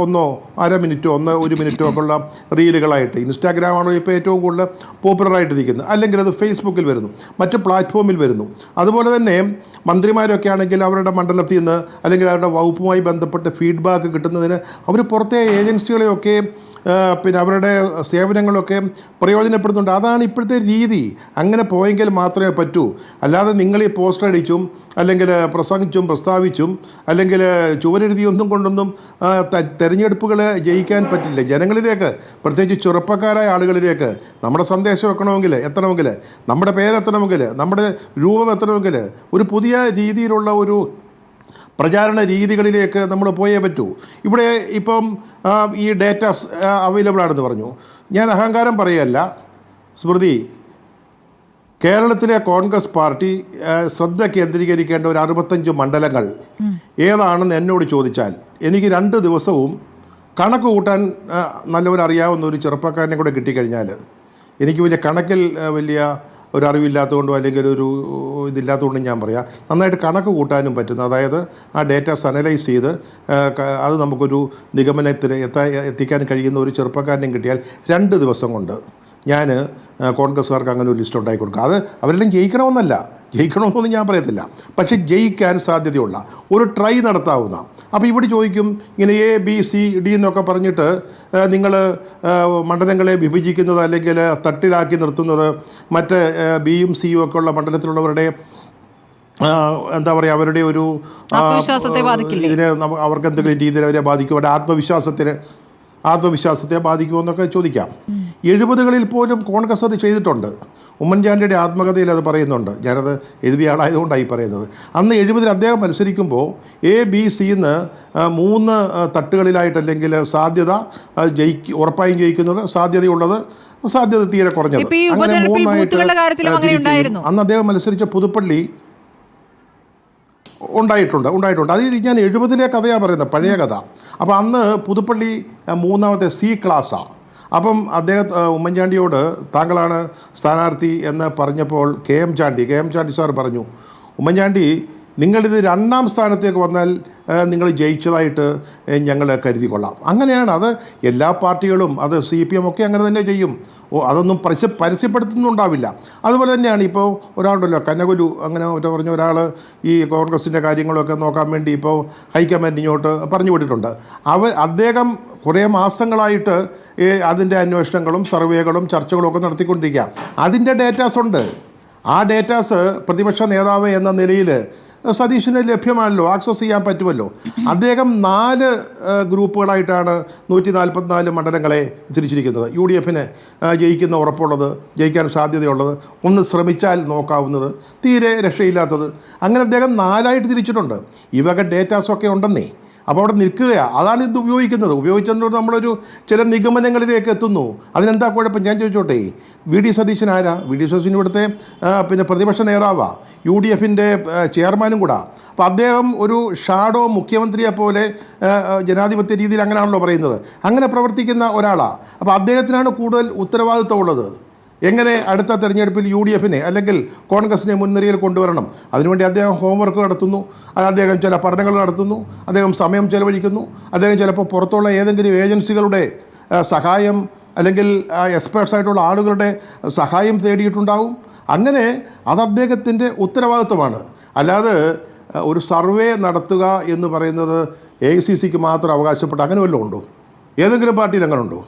1.5 മിനിറ്റോ 1 മിനിറ്റോ ഒക്കെ ഉള്ള റീലുകളായിട്ട്, ഇൻസ്റ്റാഗ്രാമാണോ ഇപ്പോൾ ഏറ്റവും കൂടുതൽ പോപ്പുലറായിട്ടിരിക്കുന്നത്, അല്ലെങ്കിൽ അത് ഫേസ്ബുക്കിൽ വരുന്നു, മറ്റ് പ്ലാറ്റ്ഫോമിൽ വരുന്നു. അതുപോലെ തന്നെ മന്ത്രിമാരൊക്കെ ആണെങ്കിൽ അവരുടെ മണ്ഡലത്തിൽ നിന്ന് അല്ലെങ്കിൽ അവരുടെ വകുപ്പുമായി ബന്ധപ്പെട്ട് ഫീഡ്ബാക്ക് കിട്ടുന്നതിന് അവർ പുറത്തെ ഏജൻസികളെയൊക്കെ പിന്നെ അവരുടെ സേവനങ്ങളൊക്കെ പ്രയോജനപ്പെടുന്നുണ്ട്. അതാണ് ഇപ്പോഴത്തെ രീതി. അങ്ങനെ പോയെങ്കിൽ മാത്രമേ പറ്റൂ. അല്ലാതെ നിങ്ങൾ ഈ പോസ്റ്റർ അടിച്ചും അല്ലെങ്കിൽ പ്രസംഗിച്ചും പ്രസ്താവിച്ചും അല്ലെങ്കിൽ ചുവരെഴുതിയൊന്നും കൊണ്ടൊന്നും തെരഞ്ഞെടുപ്പുകൾ ജയിക്കാൻ പറ്റില്ല. ജനങ്ങളിലേക്ക്, പ്രത്യേകിച്ച് ചെറുപ്പക്കാരായ ആളുകളിലേക്ക് നമ്മുടെ സന്ദേശം എത്തണമെങ്കിൽ, നമ്മുടെ പേരെത്തണമെങ്കിൽ, നമ്മുടെ രൂപം എത്തണമെങ്കിൽ ഒരു പുതിയ രീതിയിലുള്ള ഒരു പ്രചാരണ രീതികളിലേക്ക് നമ്മൾ പോയേ പറ്റൂ. ഇവിടെ ഇപ്പം ഈ ഡേറ്റ അവൈലബിൾ ആണെന്ന് പറഞ്ഞു. ഞാൻ അഹങ്കാരം പറയുകയല്ല സ്മൃതി, കേരളത്തിലെ കോൺഗ്രസ് പാർട്ടി ശ്രദ്ധ കേന്ദ്രീകരിക്കേണ്ട ഒരു 65 മണ്ഡലങ്ങൾ ഏതാണെന്ന് എന്നോട് ചോദിച്ചാൽ എനിക്ക് 2 ദിവസവും കണക്ക് കൂട്ടാൻ നല്ലപോലെ അറിയാവുന്ന ഒരു ചെറുപ്പക്കാരനെ കൂടെ കിട്ടിക്കഴിഞ്ഞാൽ എനിക്ക് വലിയ കണക്കിൽ വലിയ ഒരു അറിവില്ലാത്തതുകൊണ്ടോ അല്ലെങ്കിൽ ഒരു ഇതില്ലാത്തതുകൊണ്ടും ഞാൻ പറയാം, നന്നായിട്ട് കണക്ക് കൂട്ടാനും പറ്റുന്നു. അതായത് ആ ഡേറ്റാസ് അനലൈസ് ചെയ്ത് അത് നമുക്കൊരു നിഗമനത്തിൽ എത്തിക്കാൻ കഴിയുന്ന ഒരു ചെറുപ്പക്കാരനെയും കിട്ടിയാൽ 2 ദിവസം കൊണ്ട് ഞാൻ കോൺഗ്രസ്സുകാർക്ക് അങ്ങനെ ഒരു ലിസ്റ്റ് ഉണ്ടാക്കി കൊടുക്കുക. അത് അവരെല്ലാം ജയിക്കണമെന്നൊന്നും ഞാൻ പറയത്തില്ല, പക്ഷേ ജയിക്കാൻ സാധ്യതയുള്ള ഒരു ട്രൈ നടത്താവുന്ന. അപ്പോൾ ഇവിടെ ചോദിക്കും ഇങ്ങനെ ABCD എന്നൊക്കെ പറഞ്ഞിട്ട് നിങ്ങൾ മണ്ഡലങ്ങളെ വിഭജിക്കുന്നത് അല്ലെങ്കിൽ തട്ടിലാക്കി നിർത്തുന്നത് മറ്റ് Bയും Cയും ഒക്കെ ഉള്ള മണ്ഡലത്തിലുള്ളവരുടെ എന്താ പറയുക, അവരുടെ ഒരു ഇതിനെ അവർക്ക് എന്തെങ്കിലും രീതിയിൽ അവരെ ബാധിക്കും, അവരുടെ ആത്മവിശ്വാസത്തെ ബാധിക്കുമെന്നൊക്കെ ചോദിക്കാം. 70കളിൽ പോലും കോൺഗ്രസ് അത് ചെയ്തിട്ടുണ്ട്. ഉമ്മൻചാണ്ടിയുടെ ആത്മകഥയിൽ അത് പറയുന്നുണ്ട്. ഞാനത് എഴുതിയ ആളായതുകൊണ്ടായി പറയുന്നത്. അന്ന് 70ൽ അദ്ദേഹം മത്സരിക്കുമ്പോൾ ABC എന്ന് 3 തട്ടുകളിലായിട്ട് അല്ലെങ്കിൽ സാധ്യത ഉറപ്പായും ജയിക്കുന്നത്, സാധ്യത തീരെ കുറഞ്ഞത്, അങ്ങനെ 3 അന്ന് അദ്ദേഹം മത്സരിച്ച പുതുപ്പള്ളി ഉണ്ടായിട്ടുണ്ട്. അത് ഞാൻ 70ലെ കഥയാണ് പറയുന്നത്, പഴയ കഥ. അപ്പോൾ അന്ന് പുതുപ്പള്ളി 3ാമത്തെ C ക്ലാസ്സാണ്. അപ്പം ഉമ്മൻചാണ്ടിയോട് താങ്കളാണ് സ്ഥാനാർത്ഥി എന്ന് പറഞ്ഞപ്പോൾ KM ചാണ്ടി സാർ പറഞ്ഞു, ഉമ്മൻചാണ്ടി നിങ്ങളിത് 2ാം സ്ഥാനത്തേക്ക് വന്നാൽ നിങ്ങൾ ജയിച്ചതായിട്ട് ഞങ്ങൾ കരുതിക്കൊള്ളാം. അങ്ങനെയാണ് അത് എല്ലാ പാർട്ടികളും, അത് CPM ഒക്കെ അങ്ങനെ തന്നെ ചെയ്യും. അതൊന്നും പരസ്യപ്പെടുത്തുന്നുണ്ടാവില്ല. അതുപോലെ തന്നെയാണ് ഇപ്പോൾ ഒരാളുണ്ടല്ലോ കനകുലു, അങ്ങനെ പറഞ്ഞ ഒരാൾ ഈ കോൺഗ്രസിൻ്റെ കാര്യങ്ങളൊക്കെ നോക്കാൻ വേണ്ടി ഇപ്പോൾ ഹൈക്കമാൻഡ് ഇങ്ങോട്ട് പറഞ്ഞു വിട്ടിട്ടുണ്ട്. അദ്ദേഹം കുറേ മാസങ്ങളായിട്ട് അതിൻ്റെ അന്വേഷണങ്ങളും സർവേകളും ചർച്ചകളും ഒക്കെ നടത്തിക്കൊണ്ടിരിക്കുക. അതിൻ്റെ ഡേറ്റാസ് ഉണ്ട്. ആ ഡേറ്റാസ് പ്രതിപക്ഷ നേതാവ് എന്ന നിലയിൽ സതീശന് ലഭ്യമാണല്ലോ, ആക്സസ് ചെയ്യാൻ പറ്റുമല്ലോ. അദ്ദേഹം 4 ഗ്രൂപ്പുകളായിട്ടാണ് 144 മണ്ഡലങ്ങളെ തിരിച്ചിരിക്കുന്നത്. UDFന് ജയിക്കുന്ന ഉറപ്പുള്ളത്, ജയിക്കാൻ സാധ്യതയുള്ളത്, ഒന്ന് ശ്രമിച്ചാൽ നോക്കാവുന്നത്, തീരെ രക്ഷയില്ലാത്തത്, അങ്ങനെ അദ്ദേഹം 4ആയിട്ട് തിരിച്ചിട്ടുണ്ട്. ഇവക ഡേറ്റാസൊക്കെ ഉണ്ടെന്നേ. അപ്പോൾ അവിടെ നിൽക്കുകയാണ്. അതാണ് ഇത് ഉപയോഗിച്ചുകൊണ്ട് നമ്മളൊരു ചില നിഗമനങ്ങളിലേക്ക് എത്തുന്നു. അതിനെന്താ കുഴപ്പം? ഞാൻ ചോദിച്ചോട്ടെ, VD സതീശൻ ആരാ? VD സതീശൻ ഇവിടുത്തെ പ്രതിപക്ഷ നേതാവാണ്, UDFൻ്റെ ചെയർമാനും കൂടാ. അപ്പോൾ അദ്ദേഹം ഒരു ഷാഡോ മുഖ്യമന്ത്രിയെ പോലെ ജനാധിപത്യ രീതിയിൽ അങ്ങനെയാണല്ലോ പറയുന്നത്, അങ്ങനെ പ്രവർത്തിക്കുന്ന ഒരാളാണ്. അപ്പോൾ അദ്ദേഹത്തിനാണ് കൂടുതൽ ഉത്തരവാദിത്വമുള്ളത്. എങ്ങനെ അടുത്ത തെരഞ്ഞെടുപ്പിൽ UDFനെ അല്ലെങ്കിൽ കോൺഗ്രസിനെ മുൻനിരയിൽ കൊണ്ടുവരണം, അതിനുവേണ്ടി അദ്ദേഹം ഹോംവർക്ക് നടത്തുന്നു, അദ്ദേഹം ചില പഠനങ്ങൾ നടത്തുന്നു, അദ്ദേഹം സമയം ചെലവഴിക്കുന്നു, അദ്ദേഹം ചിലപ്പോൾ പുറത്തുള്ള ഏതെങ്കിലും ഏജൻസികളുടെ സഹായം അല്ലെങ്കിൽ എക്സ്പേർട്സായിട്ടുള്ള ആളുകളുടെ സഹായം തേടിയിട്ടുണ്ടാവും. അങ്ങനെ അത് അദ്ദേഹത്തിൻ്റെ ഉത്തരവാദിത്വമാണ്. അല്ലാതെ ഒരു സർവേ നടത്തുക എന്ന് പറയുന്നത് AICCക്ക് മാത്രം അവകാശപ്പെട്ട് അങ്ങനെ വല്ലതും ഉണ്ടോ? ഏതെങ്കിലും പാർട്ടിയിൽ അങ്ങനെ ഉണ്ടോ?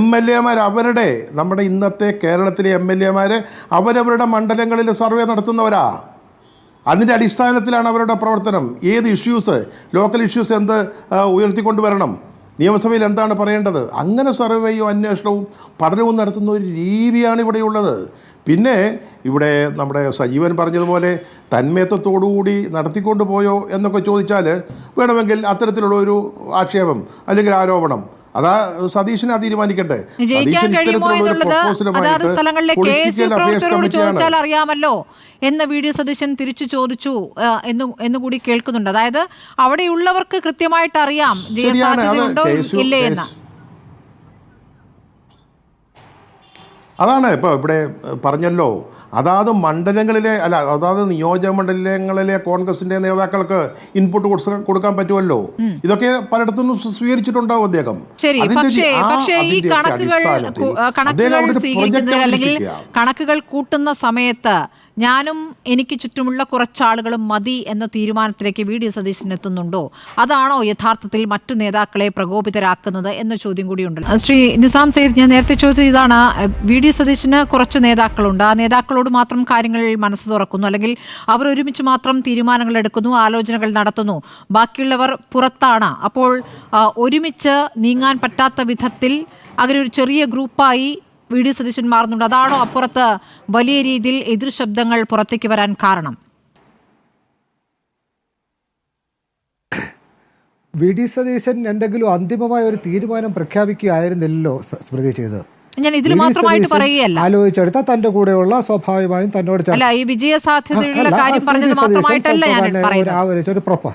MLAമാർ അവരുടെ, നമ്മുടെ ഇന്നത്തെ കേരളത്തിലെ MLAമാർ അവരവരുടെ മണ്ഡലങ്ങളിൽ സർവേ നടത്തുന്നവരാ. അതിൻ്റെ അടിസ്ഥാനത്തിലാണ് അവരുടെ പ്രവർത്തനം. ഏത് ഇഷ്യൂസ്, ലോക്കൽ ഇഷ്യൂസ് എന്ത് ഉയർത്തിക്കൊണ്ടുവരണം, നിയമസഭയിൽ എന്താണ് പറയേണ്ടത്, അങ്ങനെ സർവേയും അന്വേഷണവും പഠനവും നടത്തുന്ന ഒരു രീതിയാണ് ഇവിടെയുള്ളത്. പിന്നെ ഇവിടെ നമ്മുടെ സജീവൻ പറഞ്ഞതുപോലെ തന്മയത്വത്തോടുകൂടി നടത്തിക്കൊണ്ട് പോയോ എന്നൊക്കെ ചോദിച്ചാൽ വേണമെങ്കിൽ അത്തരത്തിലുള്ള ഒരു ആക്ഷേപം അല്ലെങ്കിൽ ആരോപണം അതാ സതീശനെ തീരുമാനിക്കട്ടെ. ജയിക്കാൻ കഴിയുമോ എന്നുള്ളത് അതാത് സ്ഥലങ്ങളിലെ KSU പ്രവർത്തകരോട് ചോദിച്ചാൽ അറിയാമല്ലോ എന്ന് VD സതീശൻ തിരിച്ചു ചോദിച്ചു എന്നുകൂടി കേൾക്കുന്നുണ്ട്. അതായത് അവിടെയുള്ളവർക്ക് കൃത്യമായിട്ട് അറിയാം ജയസാധ്യതയുണ്ടോ ഇല്ലേ എന്ന്. അതാണ് ഇപ്പോൾ ഇവിടെ പറഞ്ഞല്ലോ, അതാത് മണ്ഡലങ്ങളിലെ അതാത് നിയോജക മണ്ഡലങ്ങളിലെ കോൺഗ്രസിൻ്റെ നേതാക്കൾക്ക് ഇൻപുട്ട് കൊടുക്കാൻ പറ്റുമല്ലോ. ഇതൊക്കെ പലയിടത്തും സ്വീകരിച്ചിട്ടുണ്ടാവും അദ്ദേഹം. കണക്കുകൾ കൂട്ടുന്ന സമയത്ത് ഞാനും എനിക്ക് ചുറ്റുമുള്ള കുറച്ചാളുകളും മതി എന്ന തീരുമാനത്തിലേക്ക് VD സതീശൻ എത്തുന്നുണ്ടോ? അതാണോ യഥാർത്ഥത്തിൽ മറ്റു നേതാക്കളെ പ്രകോപിതരാക്കുന്നത് എന്ന ചോദ്യം കൂടിയുണ്ടല്ലോ. ശ്രീ നിസാം സെയ്ദ്, ഞാൻ നേരത്തെ ചോദിച്ചത് ഇതാണ്. VD സതീശന് കുറച്ച് നേതാക്കളുണ്ട്, ആ നേതാക്കളോട് മാത്രം കാര്യങ്ങൾ മനസ്സ് തുറക്കുന്നു, അല്ലെങ്കിൽ അവർ ഒരുമിച്ച് മാത്രം തീരുമാനങ്ങൾ എടുക്കുന്നു, ആലോചനകൾ നടത്തുന്നു, ബാക്കിയുള്ളവർ പുറത്താണ്. അപ്പോൾ ഒരുമിച്ച് നീങ്ങാൻ പറ്റാത്ത വിധത്തിൽ അങ്ങനെ ഒരു ചെറിയ ഗ്രൂപ്പായി VD സതീശൻ മാറുന്നുണ്ട്. അതാണോ അപ്പുറത്ത് വലിയ രീതിയിൽ എതിർ ശബ്ദങ്ങൾ പുറത്തേക്ക് വരാൻ കാരണം? VD സതീശൻ എന്തെങ്കിലും അന്തിമമായ ഒരു തീരുമാനം പ്രഖ്യാപിക്കുകയായിരുന്നില്ലല്ലോ സ്മൃതി ചെയ്തത്. ഞാൻ ഇതിൽ മാത്രമായിട്ട് പറയുകയല്ല, ആലോചിച്ചെടുത്താൽ തന്റെ കൂടെയുള്ള സ്വാഭാവികമായും തന്നോട് അല്ല, ഈ വിജയ സാധ്യതയുള്ള കാര്യം പറഞ്ഞത് മാത്രമായിട്ടല്ല ഞാൻ പറയുന്നത്.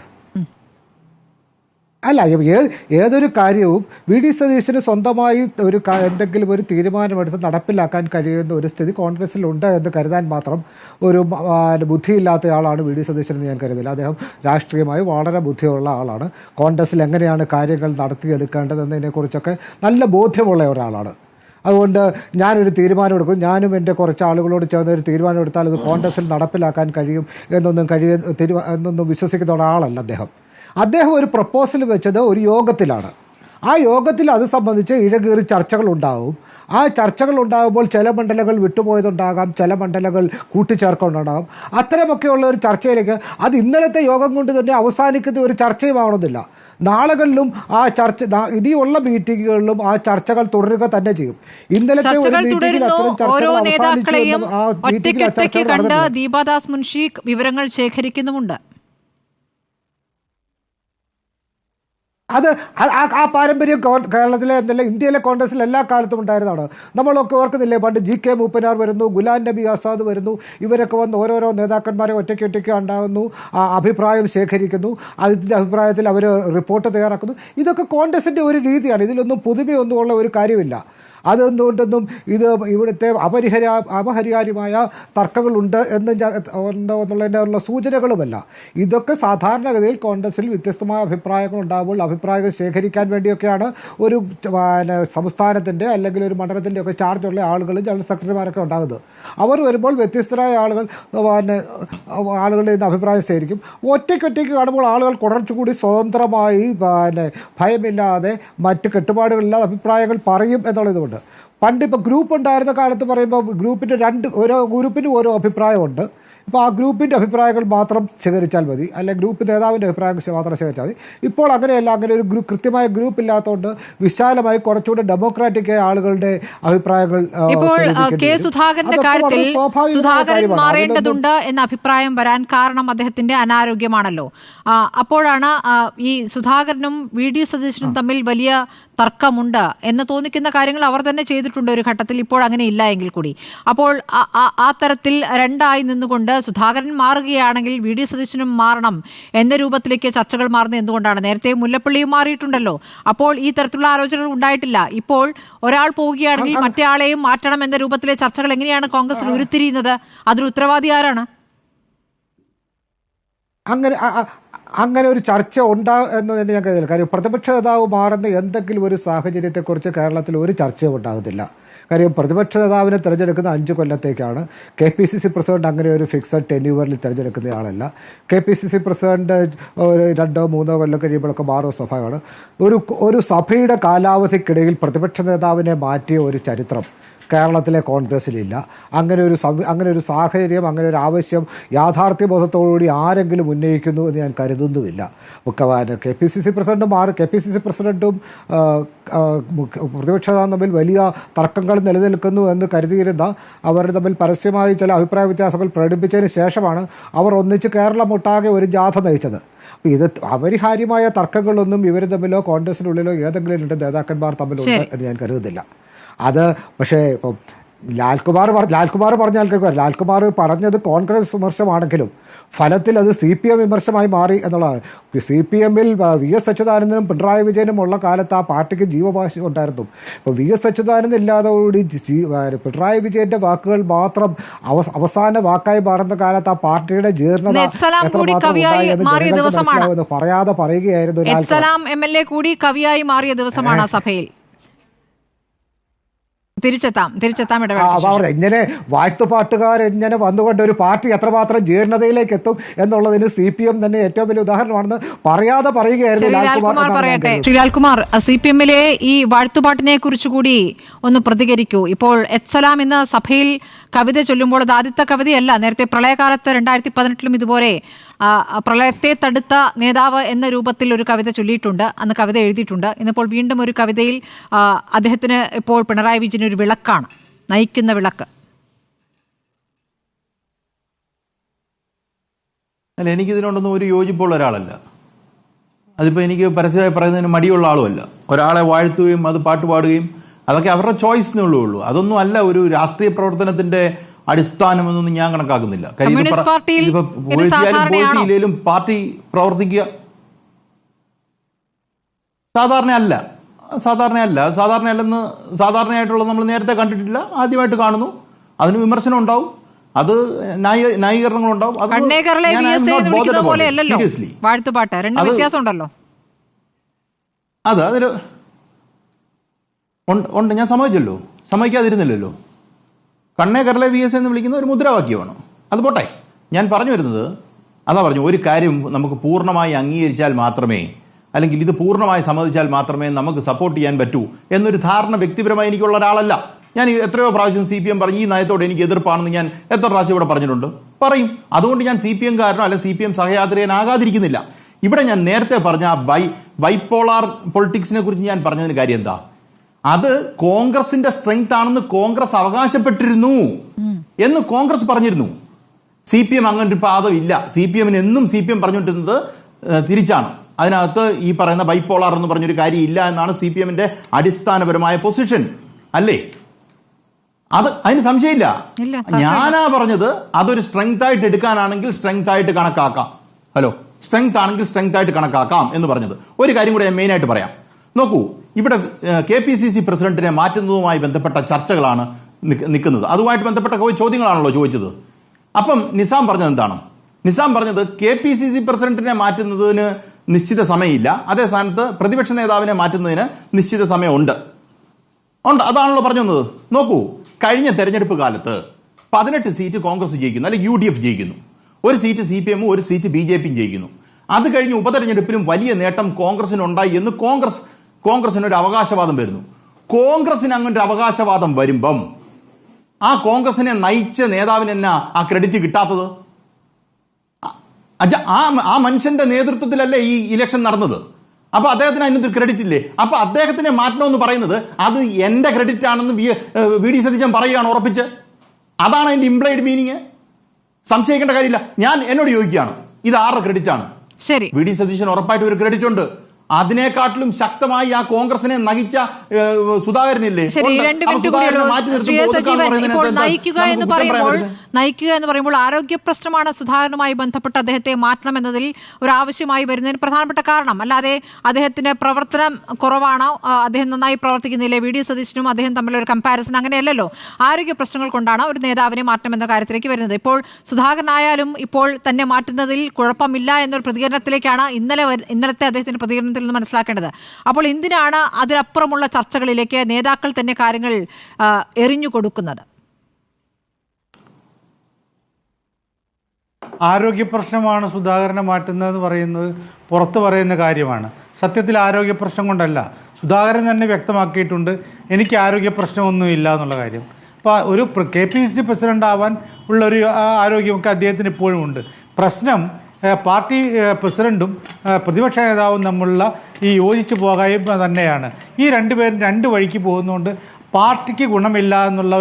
അല്ല, ഏതൊരു കാര്യവും വി ഡി സതീശന് സ്വന്തമായി എന്തെങ്കിലും ഒരു തീരുമാനമെടുത്ത് നടപ്പിലാക്കാൻ കഴിയുന്ന ഒരു സ്ഥിതി കോൺഗ്രസിലുണ്ട് എന്ന് കരുതാൻ മാത്രം ഒരു ബുദ്ധിയില്ലാത്ത ആളാണ് വി ഡി സതീശൻ എന്ന് ഞാൻ കരുതില്ല. അദ്ദേഹം രാഷ്ട്രീയമായി വളരെ ബുദ്ധിയുള്ള ആളാണ്. കോൺഗ്രസിൽ എങ്ങനെയാണ് കാര്യങ്ങൾ നടത്തിയെടുക്കേണ്ടതെന്നതിനെക്കുറിച്ചൊക്കെ നല്ല ബോധ്യമുള്ള ഒരാളാണ്. അതുകൊണ്ട് ഞാനൊരു തീരുമാനമെടുക്കും, ഞാനും എൻ്റെ കുറച്ച് ആളുകളോട് ചേർന്ന് ഒരു തീരുമാനമെടുത്താൽ അത് കോൺഗ്രസിൽ നടപ്പിലാക്കാൻ കഴിയും എന്നൊന്നും വിശ്വസിക്കുന്ന ഒരാളല്ല അദ്ദേഹം ഒരു പ്രപ്പോസൽ വെച്ചത് ഒരു യോഗത്തിലാണ്. ആ യോഗത്തിൽ അത് സംബന്ധിച്ച് ഇഴകീറി ചർച്ചകളുണ്ടാവും. ആ ചർച്ചകൾ ഉണ്ടാകുമ്പോൾ ചില മണ്ഡലങ്ങൾ വിട്ടുപോയതുണ്ടാകാം, ചില മണ്ഡലങ്ങൾ കൂട്ടിച്ചേർക്കൊണ്ടുണ്ടാകാം. അത്തരമൊക്കെയുള്ള ഒരു ചർച്ചയിലേക്ക് അത് ഇന്നലത്തെ യോഗം കൊണ്ട് തന്നെ അവസാനിക്കുന്ന ഒരു ചർച്ചയുമാവണമെന്നില്ല. നാളുകളിലും ആ ചർച്ച, ഇനിയുള്ള മീറ്റിങ്ങുകളിലും ആ ചർച്ചകൾ തുടരുക തന്നെ ചെയ്യും. ഇന്നലത്തെ ഒരു മീറ്റിംഗിൽ അത്തരം ചർച്ചകൾ അവസാനിച്ചു. ദീപാദാസ് മുൻഷി വിവരങ്ങൾ ശേഖരിക്കുന്നുമുണ്ട്. അത് ആ പാരമ്പര്യം കേരളത്തിലെ എന്നല്ല ഇന്ത്യയിലെ കോൺഗ്രസിൽ എല്ലാ കാലത്തും ഉണ്ടായിരുന്നതാണ്. നമ്മളൊക്കെ ഓർക്കുന്നില്ലേ, പണ്ട് GK മൂപ്പനാർ വരുന്നു, ഗുലാം നബി ആസാദ് വരുന്നു, ഇവരൊക്കെ വന്ന് ഓരോരോ നേതാക്കന്മാരെ ഒറ്റയ്ക്ക് ഉണ്ടാകുന്നു, അഭിപ്രായം ശേഖരിക്കുന്നു, അതിൻ്റെ അഭിപ്രായത്തിൽ അവർ റിപ്പോർട്ട് തയ്യാറാക്കുന്നു. ഇതൊക്കെ കോൺഗ്രസിൻ്റെ ഒരു രീതിയാണ്. ഇതിലൊന്നും പുതുമയൊന്നുമുള്ള ഒരു കാര്യമില്ല. അതൊന്നുകൊണ്ടൊന്നും ഇത് ഇവിടുത്തെ അപരിഹാര്യമായ തർക്കങ്ങളുണ്ട് എന്നുള്ളതിനുള്ള സൂചനകളുമല്ല. ഇതൊക്കെ സാധാരണഗതിയിൽ കോൺഗ്രസിൽ വ്യത്യസ്തമായ അഭിപ്രായങ്ങൾ ഉണ്ടാകുമ്പോൾ അഭിപ്രായങ്ങൾ ശേഖരിക്കാൻ വേണ്ടിയൊക്കെയാണ് ഒരു സംസ്ഥാനത്തിൻ്റെ അല്ലെങ്കിൽ ഒരു മണ്ഡലത്തിൻ്റെ ഒക്കെ ചാർജുള്ള ആളുകളും ജനറൽ സെക്രട്ടറിമാരൊക്കെ ഉണ്ടാകുന്നത്. അവർ വരുമ്പോൾ വ്യത്യസ്തരായ ആളുകളുടെ നിന്ന് അഭിപ്രായം ശേഖരിക്കും. ഒറ്റയ്ക്ക് കാണുമ്പോൾ ആളുകൾ കുറച്ചുകൂടി സ്വതന്ത്രമായി ഭയമില്ലാതെ മറ്റ് കെട്ടുപാടുകളില്ലാതെ അഭിപ്രായങ്ങൾ പറയും എന്നുള്ളതുകൊണ്ട്. പണ്ട് ഇപ്പോൾ ഗ്രൂപ്പ് ഉണ്ടായിരുന്ന കാലത്ത് പറയുമ്പോൾ ഓരോ ഗ്രൂപ്പിനും ഓരോ അഭിപ്രായമുണ്ട്. ഇപ്പോൾ ആ ഗ്രൂപ്പിൻ്റെ അഭിപ്രായങ്ങൾ മാത്രം ശേഖരിച്ചാൽ മതി, അല്ലെങ്കിൽ ഗ്രൂപ്പ് നേതാവിൻ്റെ അഭിപ്രായങ്ങൾ മാത്രം ശേഖരിച്ചാൽ മതി. ഇപ്പോൾ അങ്ങനെയല്ല. അങ്ങനെ ഒരു കൃത്യമായ ഗ്രൂപ്പ് ഇല്ലാത്തതുകൊണ്ട് വിശാലമായി കുറച്ചുകൂടെ ഡെമോക്രാറ്റിക് ആളുകളുടെ അഭിപ്രായങ്ങൾ. സുധാകരൻ മാറേണ്ടതുണ്ട് എന്ന അഭിപ്രായം വരാൻ കാരണം അദ്ദേഹത്തിന്റെ അനാരോഗ്യമാണല്ലോ. അപ്പോഴാണ് ഈ സുധാകരനും VD സതീശനും തമ്മിൽ വലിയ തർക്കമുണ്ട് എന്ന് തോന്നിക്കുന്ന കാര്യങ്ങൾ അവർ തന്നെ ചെയ്തിട്ടുണ്ട് ഒരു ഘട്ടത്തിൽ. ഇപ്പോൾ അങ്ങനെ ഇല്ല എങ്കിൽ കൂടി. അപ്പോൾ ആ തരത്തിൽ രണ്ടായി നിന്നുകൊണ്ട് സുധാകരൻ മാറുകയാണെങ്കിൽ VD സതീശനും മാറണം എന്ന രൂപത്തിലേക്ക് ചർച്ചകൾ മാറുന്നത് എന്തുകൊണ്ടാണ്? നേരത്തെ മുല്ലപ്പള്ളിയും മാറിയിട്ടുണ്ടല്ലോ. അപ്പോൾ ഈ തരത്തിലുള്ള ആലോചനകൾ ഉണ്ടായിട്ടില്ല. ഇപ്പോൾ ഒരാൾ പോവുകയാണെങ്കിൽ മറ്റേ ആളെയും മാറ്റണം എന്ന രൂപത്തിലെ ചർച്ചകൾ എങ്ങനെയാണ് കോൺഗ്രസിൽ ഉരുത്തിരിയുന്നത്? അതിൽ ഉത്തരവാദി ആരാണ്? അങ്ങനെ ഒരു ചർച്ച എന്ന് തന്നെ ഞാൻ കരുതില്ല. കാര്യം പ്രതിപക്ഷ നേതാവ് മാറുന്ന എന്തെങ്കിലും ഒരു സാഹചര്യത്തെക്കുറിച്ച് കേരളത്തിൽ ഒരു ചർച്ചയും ഉണ്ടാകുന്നില്ല. കാര്യം പ്രതിപക്ഷ നേതാവിനെ തിരഞ്ഞെടുക്കുന്ന 5 കൊല്ലത്തേക്കാണ്. KPCC പ്രസിഡന്റ് അങ്ങനെ ഒരു ഫിക്സഡ് ടെന്യൂവറിൽ തിരഞ്ഞെടുക്കുന്ന ആളല്ല. KPCC പ്രസിഡന്റ് ഒരു 2-3 കൊല്ലം കഴിയുമ്പോഴൊക്കെ മാറുന്ന സ്വഭാവമാണ്. ഒരു സഭയുടെ കാലാവധിക്കിടയിൽ പ്രതിപക്ഷ നേതാവിനെ മാറ്റിയ ഒരു ചരിത്രം കേരളത്തിലെ കോൺഗ്രസ്സിലില്ല. അങ്ങനെ ഒരു സാഹചര്യം, അങ്ങനെ ഒരു ആവശ്യം യാഥാർത്ഥ്യബോധത്തോടുകൂടി ആരെങ്കിലും ഉന്നയിക്കുന്നു എന്ന് ഞാൻ കരുതുന്നുമില്ല. KPCC പ്രസിഡന്റും പ്രതിപക്ഷ നേതാവും തമ്മിൽ വലിയ തർക്കങ്ങൾ നിലനിൽക്കുന്നു എന്ന് കരുതിയിരുന്ന അവർ തമ്മിൽ പരസ്യമായി ചില അഭിപ്രായ വ്യത്യാസങ്ങൾ പ്രകടിപ്പിച്ചതിന് ശേഷമാണ് അവർ ഒന്നിച്ച് കേരളമൊട്ടാകെ ഒരു ജാഥ നയിച്ചത്. അപ്പോൾ ഇത് അപരിഹാര്യമായ തർക്കങ്ങളൊന്നും ഇവർ തമ്മിലോ കോൺഗ്രസിനുള്ളിലോ ഏതെങ്കിലും 2 നേതാക്കന്മാർ തമ്മിലുണ്ട് എന്ന് ഞാൻ കരുതുന്നില്ല. അത് പക്ഷേ ഇപ്പം ലാൽകുമാർ പറഞ്ഞാൽ കേൾക്കുക. ലാൽകുമാർ പറഞ്ഞത് കോൺഗ്രസ് വിമർശമാണെങ്കിലും ഫലത്തിൽ അത് CPM വിമർശമായി മാറി എന്നുള്ളതാണ്. CPMൽ VS അച്യുതാനന്ദനും പിണറായി വിജയനും ഉള്ള കാലത്ത് ആ പാർട്ടിക്ക് ജീവഭാഷ ഉണ്ടായിരുന്നു. ഇപ്പോൾ VS അച്യുതാനന്ദൻ ഇല്ലാതോടുകൂടി പിണറായി വിജയൻ്റെ വാക്കുകൾ മാത്രം അവസാന വാക്കായി മാറുന്ന കാലത്ത് ആ പാർട്ടിയുടെ ജീർണത എത്രമാത്രം ഉണ്ടായി എന്ന് ജനങ്ങൾക്ക് മനസ്സിലാവുമെന്ന് പറയാതെ പറയുകയായിരുന്നു. MLA കൂടി കവിയായി മാറിയ ദിവസമാണ് ആ സഭയിൽ. തിരിച്ചെത്താം ഇങ്ങനെ വാഴ്ത്തുപാട്ടുകാരെങ്ങനെ വന്നുകൊണ്ട് ഒരു പാർട്ടി എത്രമാത്രം ജീർണതയിലേക്ക് എത്തും എന്നുള്ളതിന് CPM തന്നെ ഏറ്റവും വലിയ ഉദാഹരണമാണെന്ന് പറയാതെ പറയുകയായിരുന്നു. ലാൽകുമാർ, CPMലെ ഈ വാഴ്ത്തുപാട്ടിനെ കുറിച്ചുകൂടി ഒന്ന് പ്രതികരിക്കൂ. ഇപ്പോൾ എത്സലാം എന്ന സഭയിൽ കവിത ചൊല്ലുമ്പോൾ അത് ആദ്യത്തെ കവിതയല്ല. നേരത്തെ പ്രളയകാലത്ത് 2018 ഇതുപോലെ പ്രളയത്തെ തടുത്ത നേതാവ് എന്ന രൂപത്തിൽ ഒരു കവിത ചൊല്ലിയിട്ടുണ്ട്, അന്ന് കവിത എഴുതിയിട്ടുണ്ട്. ഇന്നിപ്പോൾ വീണ്ടും ഒരു കവിതയിൽ അദ്ദേഹത്തിന് ഇപ്പോൾ പിണറായി വിജയൻ ഒരു വിളക്കാണ്, നയിക്കുന്ന വിളക്ക്. അല്ല, എനിക്കിതിനോടൊന്നും ഒരു യോജിപ്പുള്ള ഒരാളല്ല. അതിപ്പോൾ എനിക്ക് പരസ്യമായി പറയുന്നതിന് മടിയുള്ള ആളുമല്ല. ഒരാളെ വാഴ്ത്തുകയും അത് പാട്ടുപാടുകയും അതൊക്കെ അവരുടെ ചോയ്സിനേ ഉള്ളൂ. അതൊന്നും അല്ല ഒരു രാഷ്ട്രീയ പ്രവർത്തനത്തിന്റെ അടിസ്ഥാനമെന്നൊന്നും ഞാൻ കണക്കാക്കുന്നില്ല. കാര്യം പാർട്ടി പ്രവർത്തിക്കുക സാധാരണയായിട്ടുള്ളത് നമ്മൾ നേരത്തെ കണ്ടിട്ടില്ല, ആദ്യമായിട്ട് കാണുന്നു. അതിന് വിമർശനം ഉണ്ടാവും, അത് ന്യായീകരണങ്ങളുണ്ടാവും. അതിൽ ഉണ്ട്, ഞാൻ സമ്മതിച്ചല്ലോ, സമ്മതിക്കാതിരുന്നില്ലല്ലോ. കണ്ണേ കരളെ VS എന്ന് വിളിക്കുന്ന ഒരു മുദ്രാവാക്യമാണ്. അത് പോട്ടെ, ഞാൻ പറഞ്ഞു വരുന്നത് അതാ പറഞ്ഞു, ഒരു കാര്യം നമുക്ക് പൂർണ്ണമായി അംഗീകരിച്ചാൽ മാത്രമേ, അല്ലെങ്കിൽ ഇത് പൂർണ്ണമായി സമ്മതിച്ചാൽ മാത്രമേ നമുക്ക് സപ്പോർട്ട് ചെയ്യാൻ പറ്റൂ എന്നൊരു ധാരണ വ്യക്തിപരമായി എനിക്കുള്ള ഒരാളല്ല. ഞാൻ എത്രയോ പ്രാവശ്യം CPM പറഞ്ഞു ഈ നയത്തോട് എനിക്ക് എതിർപ്പാണെന്ന് ഞാൻ എത്ര പ്രാവശ്യം ഇവിടെ പറഞ്ഞിട്ടുണ്ട്, പറയും. അതുകൊണ്ട് ഞാൻ CPM കാരനോ അല്ലെ CPM സഹയാത്രികനാകാതിരിക്കുന്നില്ല. ഇവിടെ ഞാൻ നേരത്തെ പറഞ്ഞ ബൈപോളാർ പൊളിറ്റിക്സിനെ കുറിച്ച് ഞാൻ പറഞ്ഞതിന് കാര്യം എന്താ, അത് കോൺഗ്രസിന്റെ സ്ട്രെങ്ത് ആണെന്ന് കോൺഗ്രസ് അവകാശപ്പെട്ടിരുന്നു എന്ന് കോൺഗ്രസ് പറഞ്ഞിരുന്നു. CPM അങ്ങനെ ഒരു പാദം ഇല്ല. CPM എന്നും CPM പറഞ്ഞുകൊണ്ടിരുന്നത് തിരിച്ചാണ്. അതിനകത്ത് ഈ പറയുന്ന ബൈപോളാർ എന്ന് പറഞ്ഞൊരു കാര്യം ഇല്ല എന്നാണ് CPMന്റെ അടിസ്ഥാനപരമായ പൊസിഷൻ, അല്ലേ? അതിന് സംശയമില്ല. ഞാനാ പറഞ്ഞത് അതൊരു സ്ട്രെങ്ത് ആയിട്ട് എടുക്കാനാണെങ്കിൽ സ്ട്രെങ്ത് ആയിട്ട് കണക്കാക്കാം. സ്ട്രെങ്ത് ആണെങ്കിൽ സ്ട്രെങ്ത് ആയിട്ട് കണക്കാക്കാം എന്ന് പറഞ്ഞത്. ഒരു കാര്യം കൂടെ ഞാൻ മെയിൻ ആയിട്ട് പറയാം. നോക്കൂ, ഇവിടെ KPCC പ്രസിഡന്റിനെ മാറ്റുന്നതുമായി ബന്ധപ്പെട്ട ചർച്ചകളാണ് നിൽക്കുന്നത്. അതുമായിട്ട് ബന്ധപ്പെട്ട ചോദ്യങ്ങളാണല്ലോ ചോദിച്ചത്. അപ്പം നിസാം പറഞ്ഞത് എന്താണ്? നിസാം പറഞ്ഞത് KPCC പ്രസിഡന്റിനെ മാറ്റുന്നതിന് നിശ്ചിത സമയമില്ല, അതേ സ്ഥാനത്ത് പ്രതിപക്ഷ നേതാവിനെ മാറ്റുന്നതിന് നിശ്ചിത സമയമുണ്ട്. അതാണല്ലോ പറഞ്ഞു വന്നത്. നോക്കൂ, കഴിഞ്ഞ തെരഞ്ഞെടുപ്പ് കാലത്ത് 18 സീറ്റ് കോൺഗ്രസ് ജയിക്കുന്നു, അല്ലെങ്കിൽ UDF ജയിക്കുന്നു. ഒരു സീറ്റ് CPM, ഒരു സീറ്റ് BJPയും ജയിക്കുന്നു. അത് കഴിഞ്ഞ് ഉപതെരഞ്ഞെടുപ്പിലും വലിയ നേട്ടം കോൺഗ്രസിനുണ്ടായി എന്ന് കോൺഗ്രസിനൊരു അവകാശവാദം വരുന്നു. കോൺഗ്രസിന് അങ്ങനെ ഒരു അവകാശവാദം വരുമ്പം ആ കോൺഗ്രസിനെ നയിച്ച നേതാവിന് എന്നാ ആ ക്രെഡിറ്റ് കിട്ടാത്തത്? ആ മനുഷ്യന്റെ നേതൃത്വത്തിലല്ലേ ഈ ഇലക്ഷൻ നടന്നത്? അപ്പൊ അദ്ദേഹത്തിന് അതിനൊരു ക്രെഡിറ്റ് ഇല്ലേ? അപ്പൊ അദ്ദേഹത്തിനെ മാറ്റണമെന്ന് പറയുന്നത് അത് എന്റെ ക്രെഡിറ്റ് ആണെന്ന് VD സതീശൻ പറയുകയാണ് ഉറപ്പിച്ച്. അതാണ് അതിന്റെ ഇംപ്ലൈഡ് മീനിങ്. സംശയിക്കേണ്ട കാര്യമില്ല. ഞാൻ എന്നോട് ചോദിക്കുകയാണ്, ഇത് ആരുടെ ക്രെഡിറ്റ് ആണ്? ശരി, VD സതീശൻ ഉറപ്പായിട്ട് ഒരു ക്രെഡിറ്റ് ഉണ്ട്. അതിനേക്കാട്ടിലും ശക്തമായി ആ കോൺഗ്രസിനെ നയിച്ച സുധാകരനില്ലേ? നയിക്കുക എന്ന് പറയുമ്പോൾ ആരോഗ്യ പ്രശ്നമാണ് സുധാകരനുമായി ബന്ധപ്പെട്ട് അദ്ദേഹത്തെ മാറ്റണം എന്നതിൽ ഒരു ആവശ്യമായി വരുന്നതിന് പ്രധാനപ്പെട്ട കാരണം. അല്ലാതെ അദ്ദേഹത്തിന്റെ പ്രവർത്തനം കുറവാണോ, അദ്ദേഹം നന്നായി പ്രവർത്തിക്കുന്നില്ലേ, VD സതീശനും അദ്ദേഹം തമ്മിലൊരു കമ്പാരിസൺ അങ്ങനെയല്ലല്ലോ. ആരോഗ്യ പ്രശ്നങ്ങൾ കൊണ്ടാണ് ഒരു നേതാവിനെ മാറ്റണം എന്ന കാര്യത്തിലേക്ക് വരുന്നത്. ഇപ്പോൾ സുധാകരനായാലും ഇപ്പോൾ തന്നെ മാറ്റുന്നതിൽ കുഴപ്പമില്ല എന്നൊരു പ്രതികരണത്തിലേക്കാണ് ഇന്നലത്തെ അദ്ദേഹത്തിന്റെ പ്രതികരണത്തിൽ നിന്ന് മനസ്സിലാക്കേണ്ടത്. അപ്പോൾ എന്തിനാണ് അതിനപ്പുറമുള്ള ചർച്ചകളിലേക്ക് നേതാക്കൾ തന്നെ കാര്യങ്ങൾ എറിഞ്ഞു കൊടുക്കുന്നത്? ആരോഗ്യ പ്രശ്നമാണ് സുധാകരനെ മാറ്റുന്നതെന്ന് പറയുന്നത് പുറത്ത് പറയുന്ന കാര്യമാണ്. സത്യത്തിൽ ആരോഗ്യ പ്രശ്നം കൊണ്ടല്ല. സുധാകരൻ തന്നെ വ്യക്തമാക്കിയിട്ടുണ്ട്, എനിക്ക് ആരോഗ്യ പ്രശ്നമൊന്നുമില്ല എന്നുള്ള കാര്യം. അപ്പോൾ ഒരു KPCC പ്രസിഡന്റ് ആവാൻ ഉള്ളൊരു ആരോഗ്യമൊക്കെ അദ്ദേഹത്തിന് ഇപ്പോഴും ഉണ്ട്. പ്രശ്നം പാർട്ടി പ്രസിഡന്റും പ്രതിപക്ഷ നേതാവും തമ്മിലുള്ള ഈ യോജിച്ചു പോകായ്മ തന്നെയാണ്. ഈ രണ്ടുപേരും രണ്ട് വഴിക്ക് പോകുന്നതുകൊണ്ട് പാർട്ടിക്ക് ഗുണമില്ല എന്നുള്ള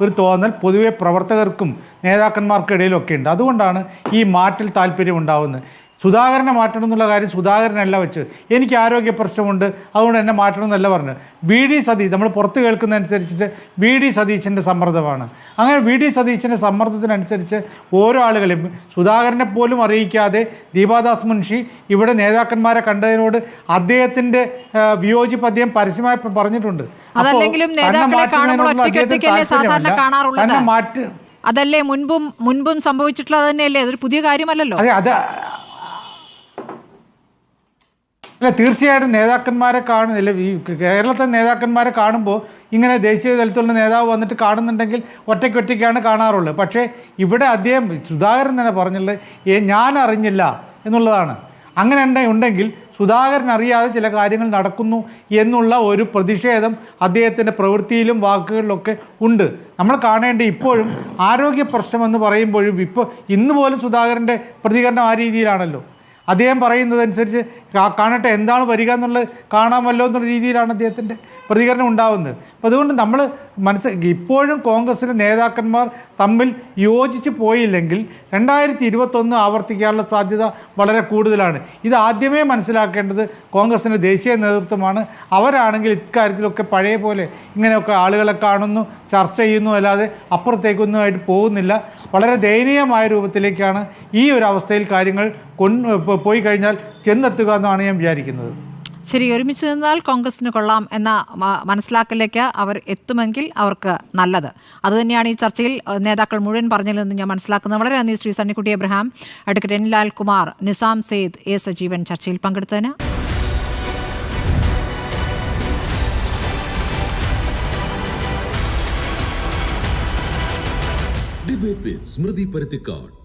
ഒരു തോന്നൽ പൊതുവെ പ്രവർത്തകർക്കും നേതാക്കന്മാർക്കിടയിലൊക്കെ ഉണ്ട്. അതുകൊണ്ടാണ് ഈ മാറ്റൽ താല്പര്യം ഉണ്ടാവുന്നത്. സുധാകരനെ മാറ്റണം എന്നുള്ള കാര്യം സുധാകരനല്ല വെച്ച്, എനിക്ക് ആരോഗ്യ പ്രശ്നമുണ്ട് അതുകൊണ്ട് എന്നെ മാറ്റണം എന്നല്ല പറഞ്ഞത്. VD സതീശ്, നമ്മൾ പുറത്ത് കേൾക്കുന്നതനുസരിച്ചിട്ട് VD സതീശൻ്റെ സമ്മർദ്ദമാണ്. അങ്ങനെ VD സതീശൻ്റെ സമ്മർദ്ദത്തിനനുസരിച്ച് ഓരോ ആളുകളെയും സുധാകരനെ പോലും അറിയിക്കാതെ ദീപാദാസ് മുൻഷി ഇവിടെ നേതാക്കന്മാരെ കണ്ടതിനോട് അദ്ദേഹത്തിൻ്റെ വിയോജിപ്പ് അദ്ദേഹം പരസ്യമായി പറഞ്ഞിട്ടുണ്ട്. അതല്ലേ മുൻപും സംഭവിച്ചിട്ടുള്ളത് തന്നെയല്ലേ? അതൊരു പുതിയ കാര്യമല്ലല്ലോ. അല്ല, തീർച്ചയായിട്ടും നേതാക്കന്മാരെ കാണുന്നില്ല. ഈ കേരളത്തിലെ നേതാക്കന്മാരെ കാണുമ്പോൾ ഇങ്ങനെ ദേശീയ തലത്തിലുള്ള നേതാവ് വന്നിട്ട് കാണുന്നുണ്ടെങ്കിൽ ഒറ്റയ്ക്കൊറ്റയ്ക്കാണ് കാണാറുള്ളത്. പക്ഷേ ഇവിടെ അദ്ദേഹം സുധാകരൻ തന്നെ പറഞ്ഞുള്ളത് ഞാൻ അറിഞ്ഞില്ല എന്നുള്ളതാണ്. അങ്ങനെ ഉണ്ടെങ്കിൽ സുധാകരൻ അറിയാതെ ചില കാര്യങ്ങൾ നടക്കുന്നു എന്നുള്ള ഒരു പ്രതിഷേധം അദ്ദേഹത്തിൻ്റെ പ്രവൃത്തിയിലും വാക്കുകളിലൊക്കെ ഉണ്ട്. നമ്മൾ കാണേണ്ട ഇപ്പോഴും ആരോഗ്യ പ്രശ്നമെന്ന് പറയുമ്പോഴും ഇന്ന് പോലും സുധാകരൻ്റെ പ്രതികരണം ആ രീതിയിലാണല്ലോ. അദ്ദേഹം പറയുന്നതനുസരിച്ച് കാണട്ടെ എന്താണ് വരിക എന്നുള്ളത് കാണാമല്ലോ എന്നുള്ള രീതിയിലാണ് അദ്ദേഹത്തിൻ്റെ പ്രതികരണം ഉണ്ടാകുന്നത്. അപ്പോൾ അതുകൊണ്ട് നമ്മൾ ഇപ്പോഴും കോൺഗ്രസിലെ നേതാക്കന്മാർ തമ്മിൽ യോജിച്ച് പോയില്ലെങ്കിൽ 2021 ആവർത്തിക്കാനുള്ള സാധ്യത വളരെ കൂടുതലാണ്. ഇത് ആദ്യമേ മനസ്സിലാക്കേണ്ടത് കോൺഗ്രസിൻ്റെ ദേശീയ നേതൃത്വമാണ്. അവരാണെങ്കിൽ ഇക്കാര്യത്തിലൊക്കെ പഴയ പോലെ ഇങ്ങനെയൊക്കെ ആളുകളെ കാണുന്നു, ചർച്ച ചെയ്യുന്നു, അല്ലാതെ അപ്പുറത്തേക്കൊന്നുമായിട്ട് പോകുന്നില്ല. വളരെ ദയനീയമായ രൂപത്തിലേക്കാണ് ഈ ഒരു അവസ്ഥയിൽ കാര്യങ്ങൾ പോയി കഴിഞ്ഞാൽ ചെന്നെത്തുക എന്നാണ് ഞാൻ വിചാരിക്കുന്നത്. ശരി, ഒരുമിച്ച് നിന്നാൽ കോൺഗ്രസിന് കൊള്ളാം എന്ന മനസ്സിലാക്കലിലേക്ക് അവർ എത്തുമെങ്കിൽ അവർക്ക് നല്ലത്. അതുതന്നെയാണ് ഈ ചർച്ചയിൽ നേതാക്കൾ മുഴുവൻ പറഞ്ഞതിലെന്ന് ഞാൻ മനസ്സിലാക്കുന്നത്. വളരെ നന്ദി Shri Sunnykutty Abraham, advocate N Lalkumar, Nizam Syed, A Sajeevan ചർച്ചയിൽ പങ്കെടുത്തതിന്. ഡിബേറ്റ് വിത്ത് സ്മൃതി പരുത്തിക്കാട്.